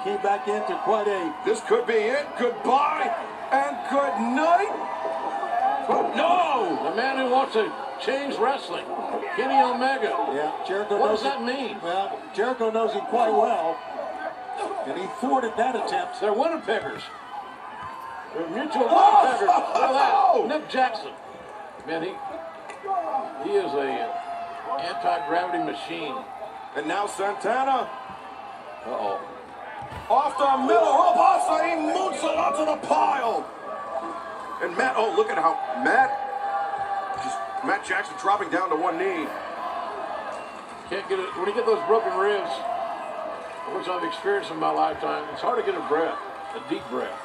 came back into quite a... This could be it. Goodbye and good night. But no! The man who wants to change wrestling, Kenny Omega. Yeah, Jericho what knows does that mean? Well, Jericho knows him quite well, and he thwarted that attempt. They're Winnipeggers. They're mutual Winnipeggers. Look at that. Nick Jackson. Man, he is a anti-gravity machine. And now Santana. Uh-oh. Off the middle rope, also he moves it onto the pile. And Matt, oh, look at how Matt Jackson dropping down to one knee. Can't get it. When you get those broken ribs, which I've experienced in my lifetime, it's hard to get a breath, a deep breath.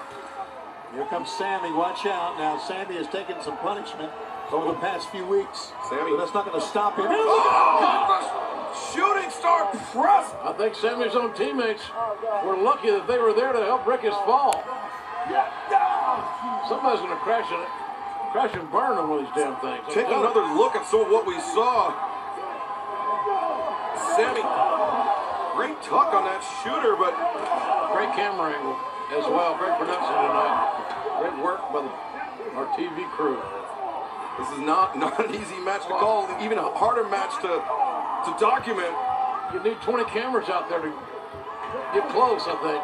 Here comes Sammy, watch out. Now, Sammy has taken some punishment over the past few weeks. Sammy. But that's not going to stop him. Oh! Shooting star press. I think Sammy's own teammates were lucky that they were there to help break his fall. Somebody's going to crash and burn on one of these damn things. Take another look at some of what we saw. Sammy, great tuck on that shooter, but great camera angle as well. Great production tonight. Great work by our TV crew. This is not an easy match to call, even a harder match to document. You need 20 cameras out there to get close, I think.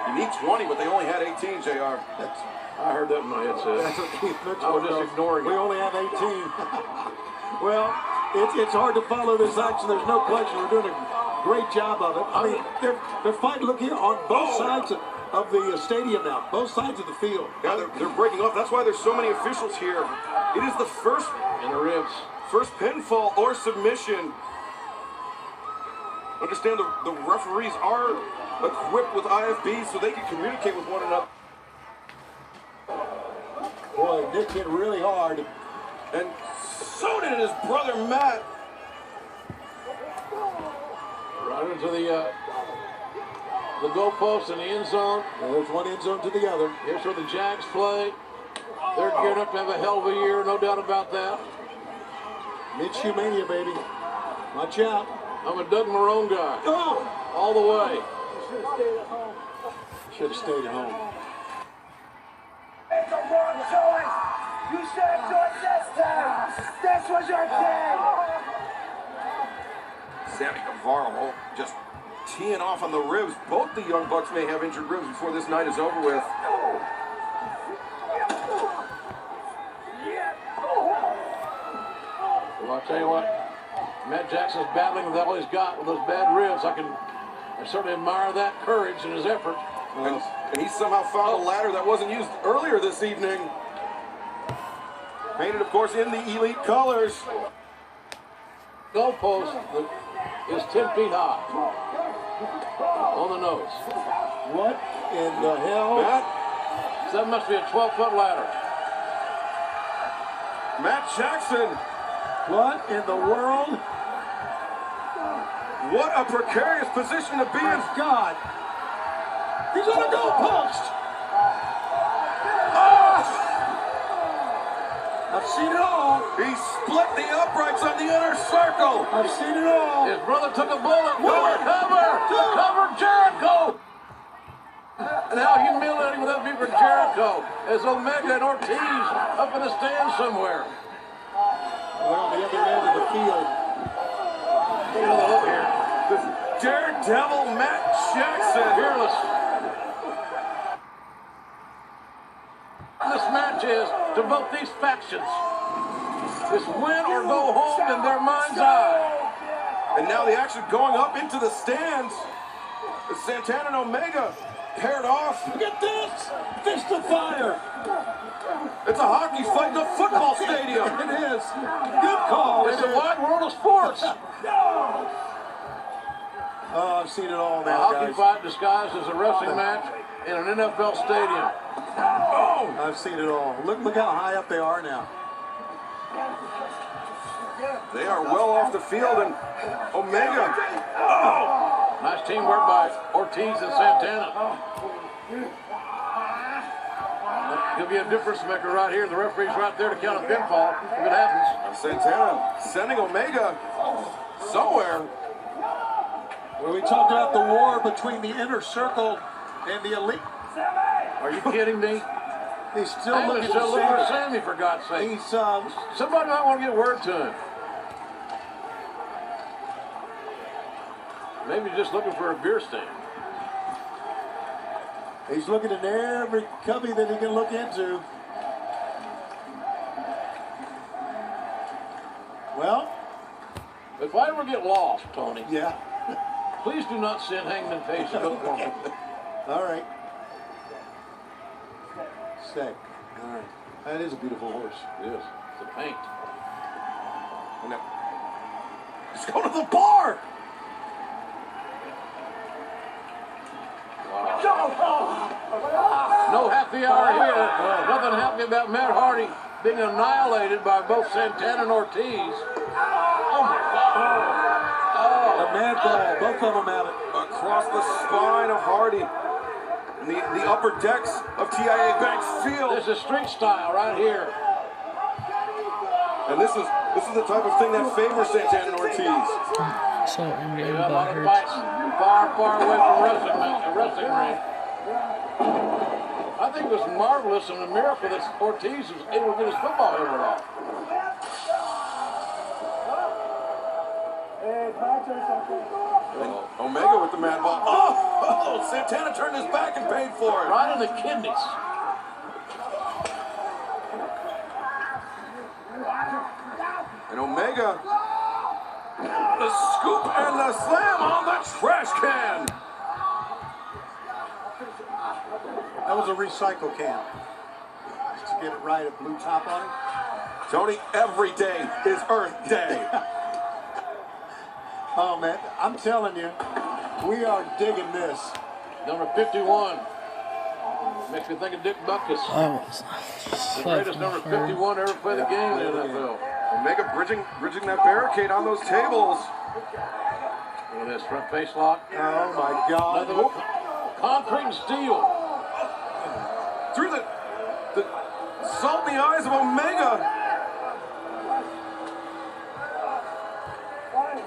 You need 20, but they only had 18, JR. I heard that in my headset. That's what Keith Mitchell I was just ignoring it. We only have 18. Well, it's hard to follow this action. There's no question. We're doing a great job of it. I mean, they're fighting. Look here on both sides of the stadium now. Both sides of the field. Yeah, they're breaking off. That's why there's so many officials here. It is the first in the ribs. First pinfall or submission. Understand the referees are equipped with IFBs so they can communicate with one another. Boy, Nick hit really hard. And so did his brother Matt. Right into the goalpost in the end zone. Well, there's one end zone to the other. Here's where the Jags play. They're geared up to have a hell of a year, no doubt about that. Mid-Shoe-Mania, baby. Watch out. I'm a Doug Marone guy. Oh! All the way. Should have stayed at home. It's the wrong choice. You should have joined this time. This was your day. Sammy Guevara just teeing off on the ribs. Both the Young Bucks may have injured ribs before this night is over with. Well, I'll tell you what, Matt Jackson's battling with all he's got with those bad ribs. I certainly admire that courage and his effort. And he somehow found a ladder that wasn't used earlier this evening. Painted, of course, in the elite colors. Goalpost is 10 feet high. On the nose. What in the hell? Matt? So that must be a 12-foot ladder. Matt Jackson What in the world? What a precarious position to be in. My God. He's on a goal post. I've seen it all. He split the uprights on the inner circle. I've seen it all. His brother took a bullet. Cover Jericho. Now humiliating with that for Jericho as Omega and Ortiz up in the stand somewhere. We're on the other end of the field. Take another look here. This Daredevil Matt Jackson. Fearless. This match is to both these factions. This win or go home in their mind's eye. And now the action going up into the stands. Santana and Omega paired off. Look at this! Fist of fire! It's a hockey fight in a football stadium. It is. Good call. It's a wide world of sports. Oh, I've seen it all A now, hockey guys. fight disguised as a wrestling match in an NFL stadium. Oh, I've seen it all. Look how high up they are now. They are well off the field, and Omega. Oh! Nice teamwork by Ortiz and Santana. He'll be a difference maker right here. The referee's right there to count a pinfall if it happens. Santana sending Omega somewhere. Well, we talked about the war between the inner circle and the elite. Are you kidding me? He's still looking for for Sammy. Sammy, for God's sake. He's Somebody might want to get word to him. Maybe just looking for a beer stand. He's looking in every cubby that he can look into. Well, if I ever get lost, Tony, yeah, please do not send Hangman Page to look for me. All right. Sick. All right. That is a beautiful horse. It is. It's a paint. No. Let's go to the bar. No happy hour here. Nothing happy about Matt Hardy being annihilated by both Santana and Ortiz. Oh my God. A mad ball. Both of them have it. Across the spine of Hardy. And the upper decks of TIA Bank Field. This is street style right here. And this is the type of thing that favors Santana and Ortiz. So Indian A lot got of hurt. fights far away from wrestling ring. I think it was marvelous and a miracle that Ortiz was able to get his football helmet off. Omega with the mad ball. Oh, Santana turned his back and paid for it. Right in the kidneys. And Omega, the scoop and the slam on the trash can. That was a recycle can. Just to get it right, a blue top on it. Tony, every day is Earth Day. Oh, man, I'm telling you, we are digging this. Number 51. Makes me think of Dick Butkus. The greatest number 51 to ever play the game in the NFL. Omega bridging that barricade on those tables. Look at this front face lock. Oh, my God. Nothing but concrete and steel. Through the salt in the eyes of Omega.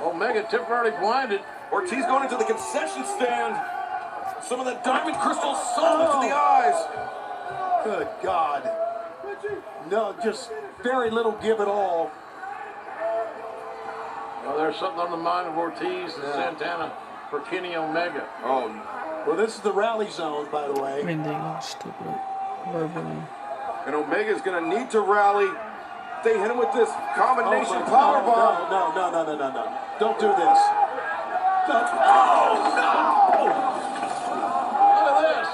Omega temporarily blinded. Ortiz going into the concession stand. Some of that diamond crystal salt into the eyes. Good God. No, just very little give at all. Well, there's something on the mind of Ortiz and Santana for Kenny Omega. Oh, well, this is the rally zone, by the way. I mean, they got stupid. Verbally. and Omega's going to need to rally. They hit him with this combination power bomb. No. Don't do this. Look at this.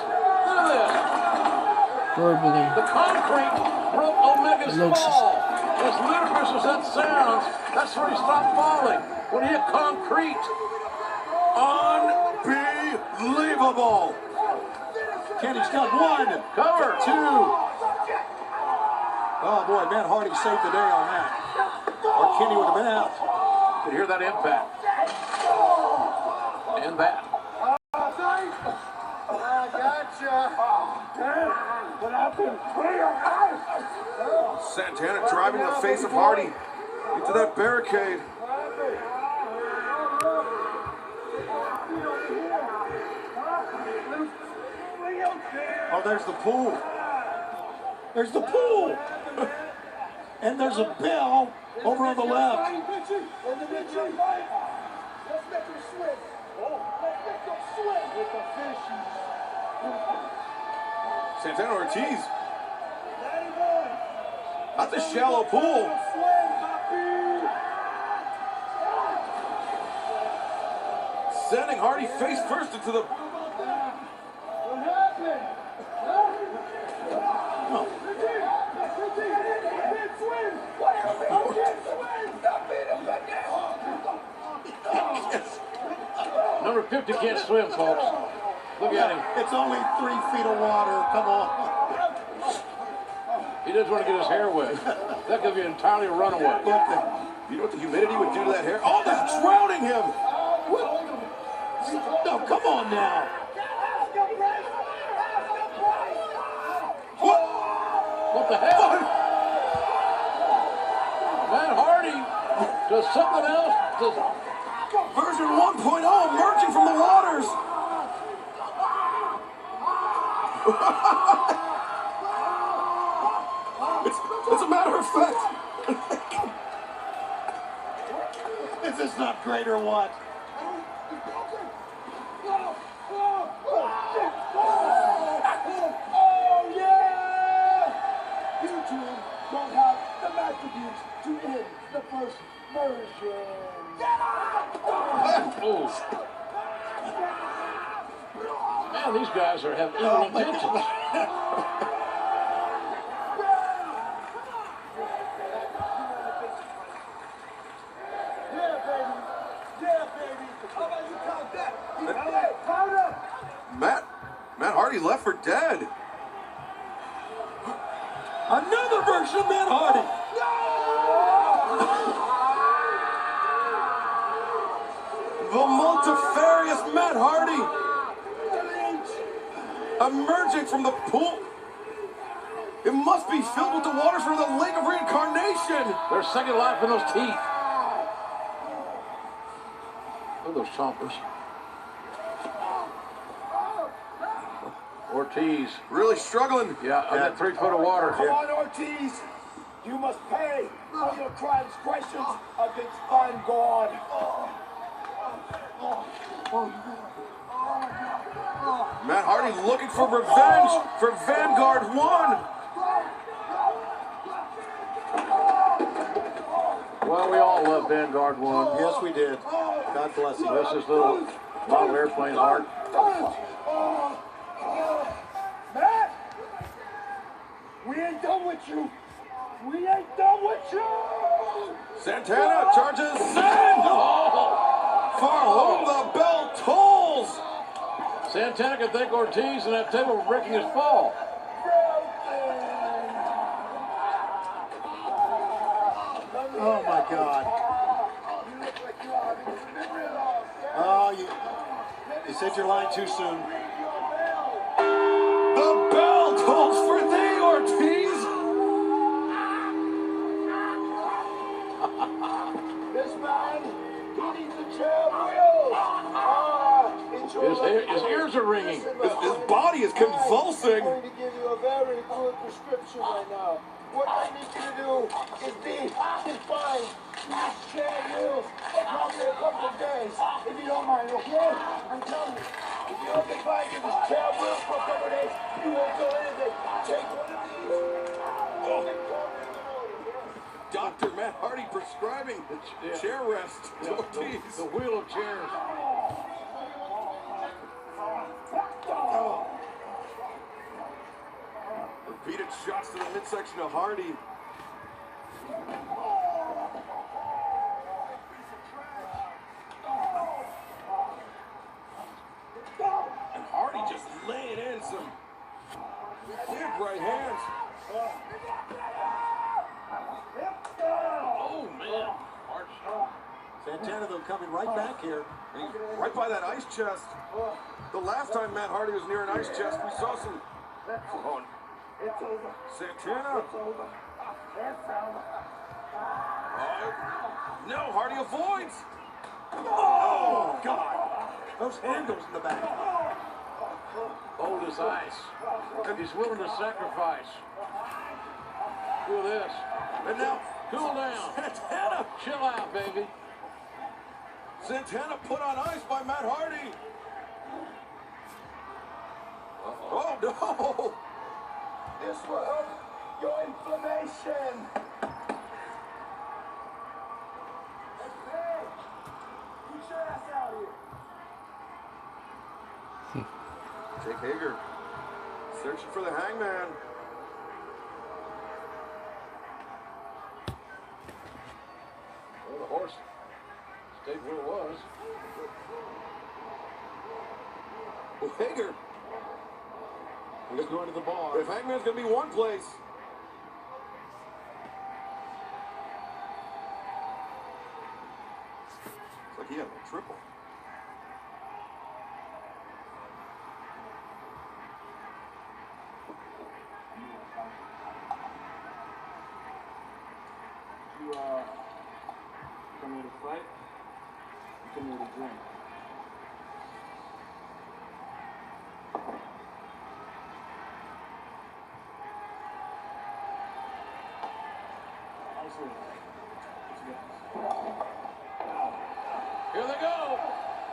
Verbally. The concrete broke Omega's fall. As ludicrous as that sounds, that's where he stopped falling. When he hit concrete. Unbelievable. Kenny's got one. Cover. Two. Oh, boy, Matt Hardy saved the day on that. or Kenny would have been out. You could hear that impact. And that. I gotcha. What happened? Santana driving in the face of Hardy into that barricade. Oh, there's the pool. There's the pool. And there's a bell over on the left. Let's make them swim. Let's make them swim with the fishies. Santana Ortiz. That's a shallow pool. Sending Hardy face first into the... What happened? Number 50 can't swim, folks. Look at him. It's only 3 feet of water. Come on. He doesn't want to get his hair wet. That could be entirely a runaway. You know what the humidity would do to that hair? Oh, they're drowning him! What? No, come on now. What the hell? Matt Hardy does something else. Version 1.0 emerging from the waters. It's a matter of fact. Is this not great or what? Oh yeah! You two don't have the attributes to end the first version. Oh. Man, these guys are having evil intentions. Matt Hardy left for dead. Another version of Matt Hardy. The multifarious Matt Hardy emerging from the pool. It must be filled with the waters from the lake of reincarnation. There's second life in those teeth. Look at those chompers. Ortiz. Really struggling. Yeah, on that 3 foot of water. Come on, Ortiz. You must pay for your transgressions against Vanguard. Matt Hardy looking for revenge for Vanguard 1. Well, we all love Vanguard 1. Yes, we did. God bless him. Bless his little model airplane heart. Matt, we ain't done with you. We ain't done with you. Santana charges San. For whom the bell tolls. Santana can thank Ortiz and that table for breaking his fall. Oh my God. Oh, you said your line too soon. The bell tolls for thee, Ortiz. This man, he needs a chair wheels. His ears are ringing. His body is convulsing. I'm going to give you a very good prescription right now. What I need you to do is be confined to this chair wheels for probably a couple of days, if you don't mind, okay? I'm telling you, if you don't confined to this chair wheels for a couple of days, you won't do anything. Take one of these. Dr. Matt Hardy prescribing chair rest to Ortiz. The wheel of chairs. Repeated shots to the midsection of Hardy. And Hardy just laying in some big right hands. Oh, man. Santana, though, coming right back here. Right by that ice chest. The last time Matt Hardy was near an ice chest, we saw some... Oh, It's over. Santana. It's over. It's over. Oh, no, Hardy avoids. Oh, God. Those handles in the back. Cold as ice. And he's willing to sacrifice. Do this. And now, Cool down. Santana. Chill out, baby. Santana put on ice by Matt Hardy. Oh, no. This will help your inflammation. Hey, get your ass out here. Jake Hager searching for the Hangman. Well, the horse stayed where it was. Well, Hager. He's going to the bar. If Hangman's going to be one place. It's like he had a triple. You, come here to fight? You come here to drink? Here they go.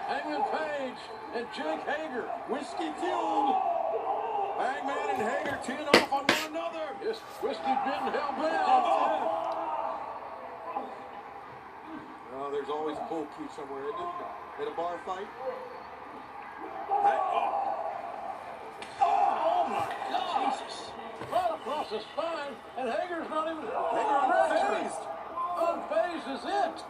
Hangman Page and Jake Hager. Whiskey fueled. Hangman and Hager teeing off on one another. This whiskey bitten hell-bound. Oh, there's always a pull cue somewhere, isn't there? In a bar fight. Oh my God! Jesus! Right across the spine, and Hager's not even. Hager unfazed. Unfazed is it.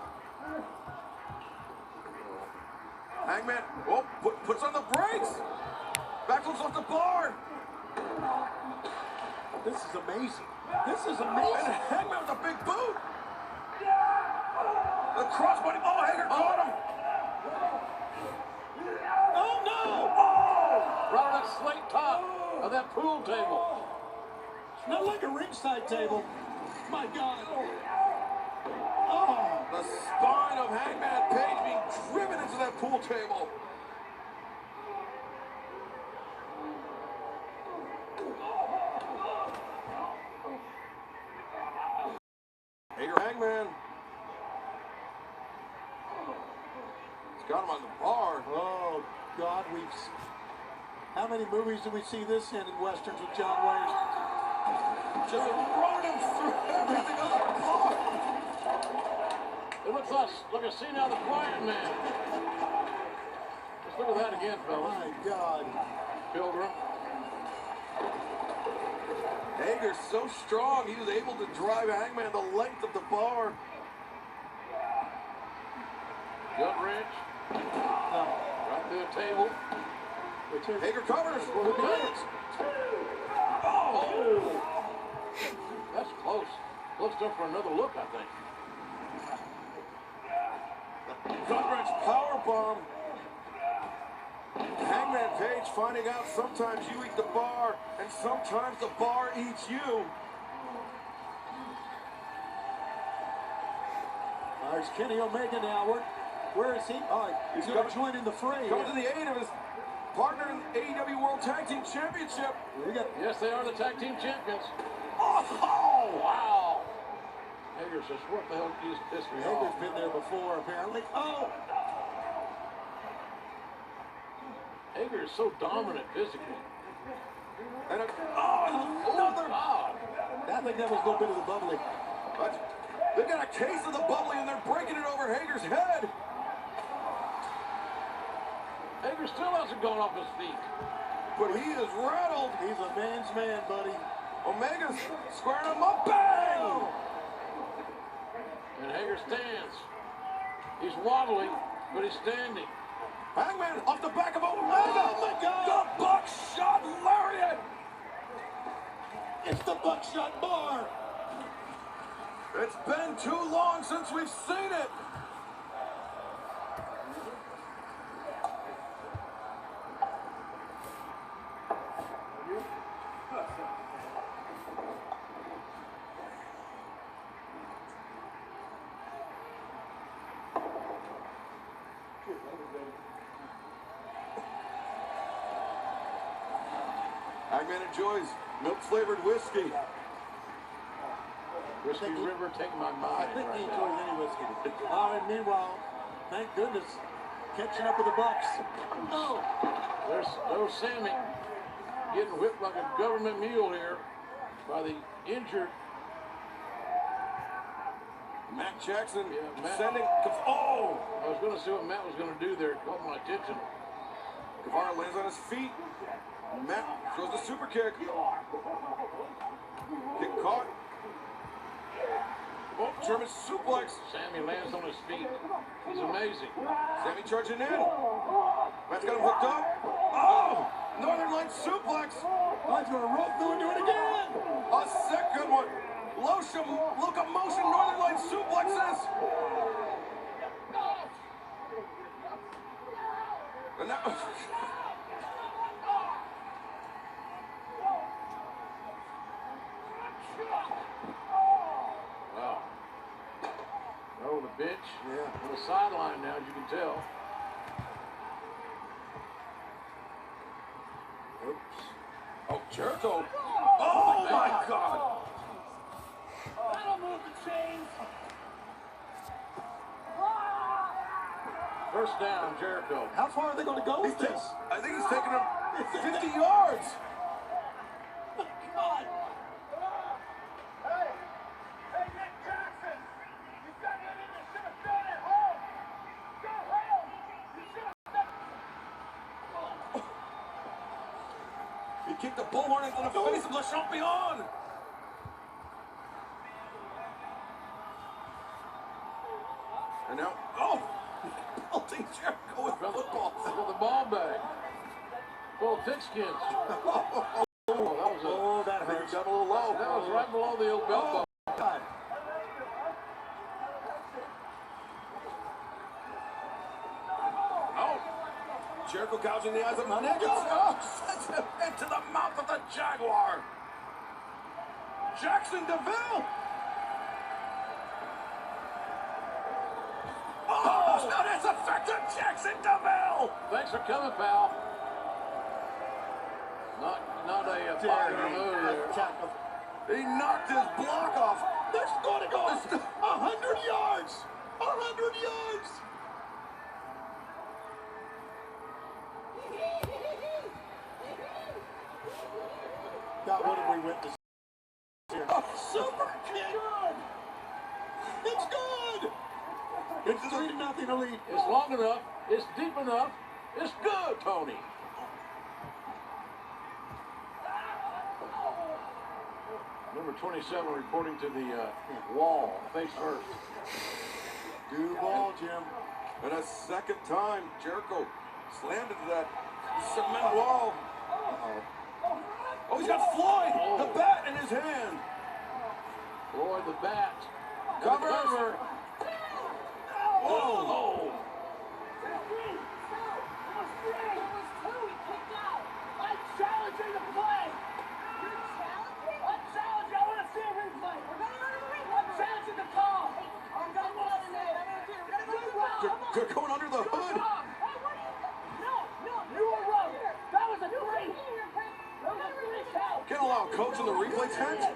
Hangman, oh, puts on the brakes. Backflips off the bar. This is amazing. This is amazing. And Hangman with a big boot. The crossbody. Oh, Hager caught him. Oh, no. Oh! Right on that slate top of that pool table. Not like a ringside table. My God. Oh. The spine of Hangman Page being driven into that pool table. Hager Hangman. He's got him on the bar. Oh, God, how many movies do we see this in Westerns with John Wayne? Just running through everything on the bar. It looks like a scene out of The Quiet Man. Let's look at that again, fellas. My God. Pilgrim. Hager's so strong, he was able to drive Hangman the length of the bar. Gut wrench. Right through the table. Hager covers. Oh! That's close. Close enough for another look, I think. Gut wrench powerbomb. Hangman Page finding out sometimes you eat the bar and sometimes the bar eats you. There's Kenny Omega now. Where is he? Oh, he's going to join in the fray. Coming to the aid of his partner in the AEW World Tag Team Championship. Yes, they are the tag team champions. Oh, wow. Hager says, what the hell is this? Hager's been there before, apparently. Oh! Hager is so dominant physically. And another. Wow. I think that was a little bit of the bubbly. They got a case of the bubbly and they're breaking it over Hager's head. Hager still hasn't gone off his feet. But he is rattled. He's a man's man, buddy. Omega's squaring him up. Bang! And Hager stands. He's wobbly, but he's standing. Hangman off the back of Omega. Oh, my God. The buckshot lariat. It's the buckshot bar. It's been too long since we've seen it. Hangman enjoys milk-flavored whiskey. Whiskey River, take my mind. I think right he now. enjoys any whiskey. And meanwhile, thank goodness, catching up with the Bucks. No. There's Sammy getting whipped like a government mule here by the injured Matt Jackson Matt. sending. Oh! I was going to see what Matt was going to do there. It caught my attention. Guevara lands on his feet. Matt throws the super kick. Kick caught. Oh, German suplex. Sammy lands on his feet. He's amazing. Sammy charging in. Matt's got him hooked up. Oh! Northern Light suplex. Matt's going to roll through and do it again. A second one. Locomotion Northern Light suplexes. And now. Wow. Oh, the bench. Yeah. On the sideline now, as you can tell. Oops. Oh, Jericho. Oh, my God. That'll move the chains. First down, Jericho. How far are they going to go with this? I think he's taking him 50 yards. God. Hey, Nick Jackson. You got anything you should have done at home. Go home. You should have done. He kicked the bullhorn into the face of Le Champion. And now, pelting Jericho with football. Look at the ball bag. Full of pigskins. That hurts. Got a little low. That was right below the old belt buckle. God. Oh! Jericho gouging the eyes of my neck. Oh, sends him into the mouth of the Jaguar. Jackson DeVille. Oh, now that's effective, Jackson DeVille. Thanks for coming, pal. Not a popular move there. He knocked his block off. This is going to go 100 yards. 100 yards. God, what did we witness here? Oh, super kick. It's good. It's 3-0 lead. It's long enough. It's deep enough. It's good, Tony. Number 27 reporting to the wall, face first. Do ball, Jim. And a second time, Jericho slammed into that cement wall. Oh, he's got Floyd, the bat in his hand. Floyd, the bat. Cover. Oh. I'm challenging the play. I'm challenging. I want to see a replay. I'm challenging the call. They're going under the hood. No, you were wrong. That was a three. That was a three count. Get along, coach, in the replay tent. I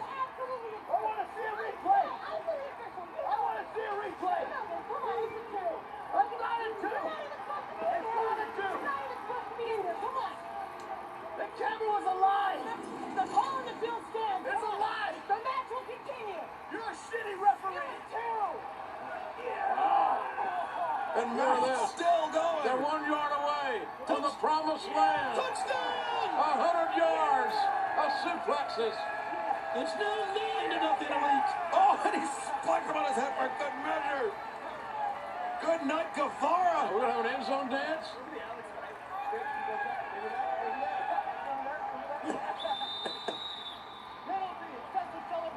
want to see a replay. I want to see a replay. It's not a two. It's not a two. The camera was a lie. The call in the field stands. It's a lie. The match will continue. You're a shitty referee. And Look at this. still going. They're 1 yard away to the promised land. Touchdown. 100 yards of suplexes. It's now 9-0 lead. Oh, and he spiked him on his head for good measure. Good night, Guevara. We're going to have an end zone dance?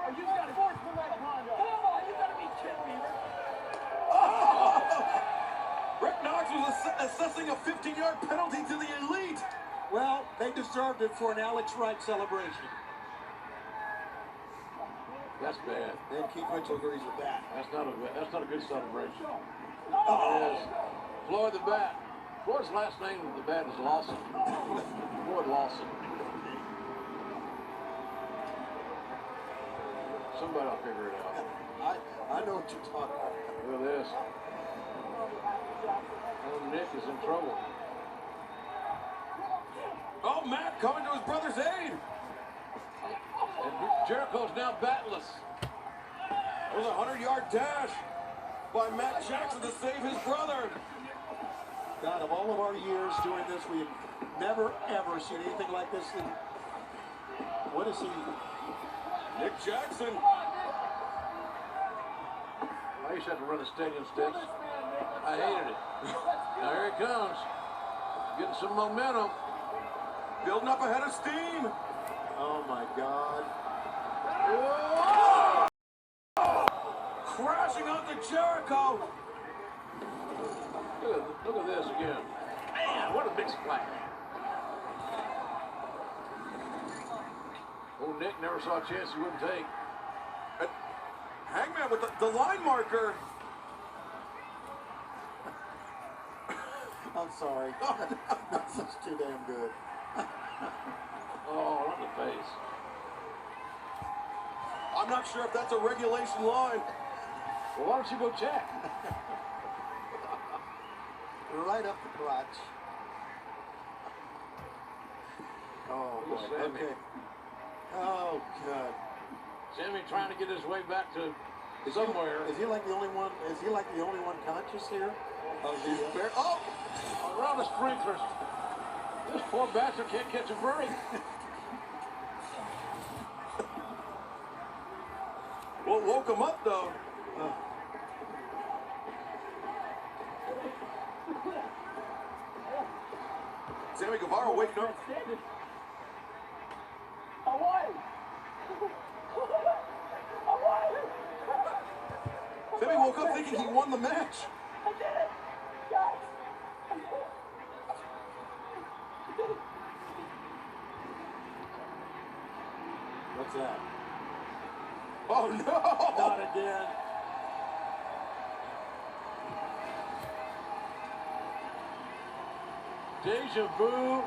You got sportsmanlike conduct. Come on, you gotta be kidding me. Rick Knox was assessing a 15-yard penalty to the elite. Well, they deserved it for an Alex Wright celebration. That's bad. And Keith Mitchell agrees with that. That's not a good celebration. Yes. Floyd the bat. Floyd's last name of the bat is Lawson. Floyd Lawson. Somebody will figure it out. I know what you're talking about. Look at this. Oh, Nick is in trouble. Oh, Matt coming to his brother's aid. And Jericho's now batless. It was a 100-yard dash by Matt Jackson to save his brother. God, of all of our years doing this, we've never, ever seen anything like this. What is he? Nick Jackson. I used to have to run the stadium steps. I hated it. Now here he comes. Getting some momentum. Building up ahead of steam. Oh my God. Whoa! Crashing onto Jericho. Look at this again. Man, what a big splash. Old Nick never saw a chance he wouldn't take. Hangman with the line marker. I'm sorry. That's just too damn good. Oh, not the face. I'm not sure if that's a regulation line. Well, why don't you go check? Right up the crotch. Oh, boy. Okay. Oh, God. Sammy trying to get his way back to somewhere. Is he like the only one? Is he like the only one conscious here? Oh, around the sprinklers. This poor bastard can't catch a break. Well, woke him up though. Sammy Guevara waking up. Sammy woke up thinking he won the match. What's that? Oh no! Not again. Deja vu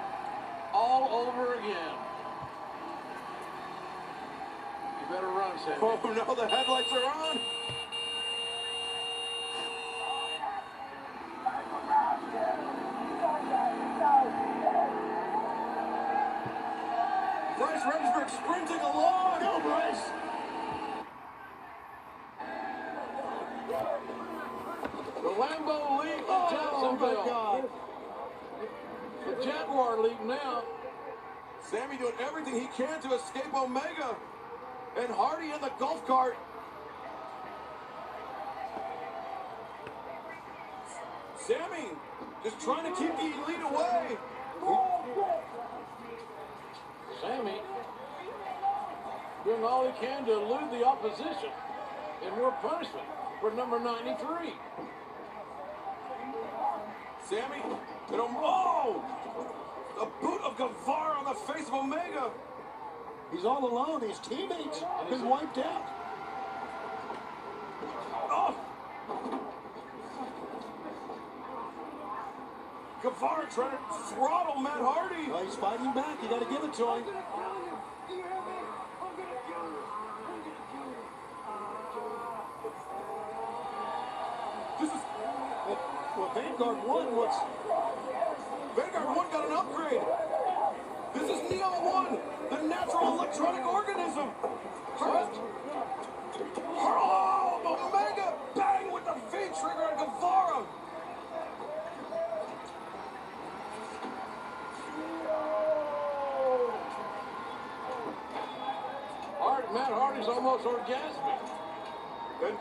all over again. You better run, Sammy. Oh no, the headlights are on. Bryce Remsburg sprinting along. Go, Bryce. The Lambo League of Jacksonville. Oh, my God. The Jaguar League now. Sammy doing everything he can to escape Omega. And Hardy in the golf cart. Sammy just trying to keep the Elite away. Sammy doing all he can to elude the opposition and more punishment for number 93. Sammy, and oh! A boot of Guevara on the face of Omega. He's all alone. His teammates have been wiped out. Oh! Guevara trying to throttle Matt Hardy. Well, he's fighting back. You got to give it to him. This is... Well, Vanguard 1 was... Vanguard 1 got an upgrade. This is Neo 1, the natural electronic organism. Oh, Omega bang with the feed trigger on Guevara. Matt Hardy's almost orgasmic. And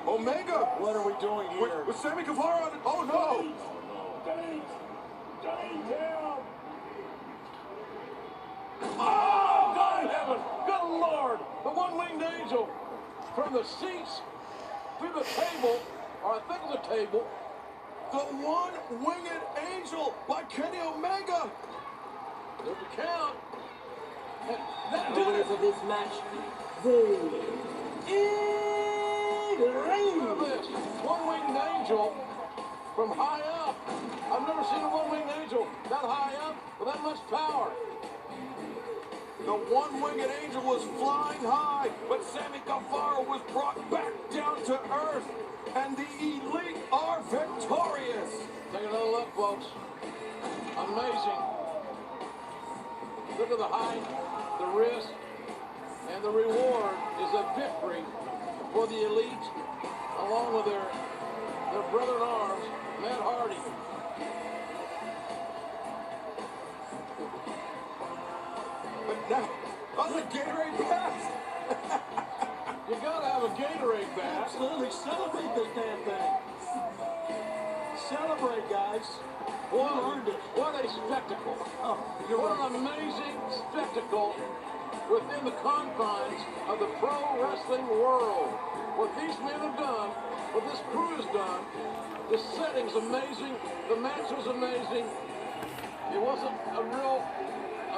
Omega. What are we doing here? With Sammy Guevara on it. Oh no. Oh, God in heaven. Good Lord. The one-winged angel from the seats through the table, or I think it was a table. The one-winged angel by Kenny Omega. There's the count. The winner of this match, the Look at this. One-winged angel from high up. I've never seen a one-winged angel that high up with that much power. The one-winged angel was flying high, but Sammy Guevara was brought back down to earth, and the Elite are victorious. Take another look, folks. Amazing. Look at the height, the risk, and the reward is a victory for the Elite, along with their brother in arms, Matt Hardy. But now, on the Gatorade bath. You gotta have a Gatorade bath. Absolutely. Celebrate this damn thing. Celebrate, guys. What a spectacle. What an amazing spectacle within the confines of the pro wrestling world. What these men have done, what this crew has done, the setting's amazing, the match was amazing. It wasn't a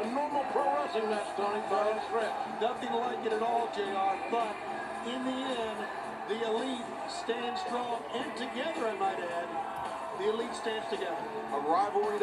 normal pro wrestling match, Tony, by any stretch. Nothing like it at all, JR, but in the end, the Elite stand strong and together, I might add. The Elite stands together. A rivalry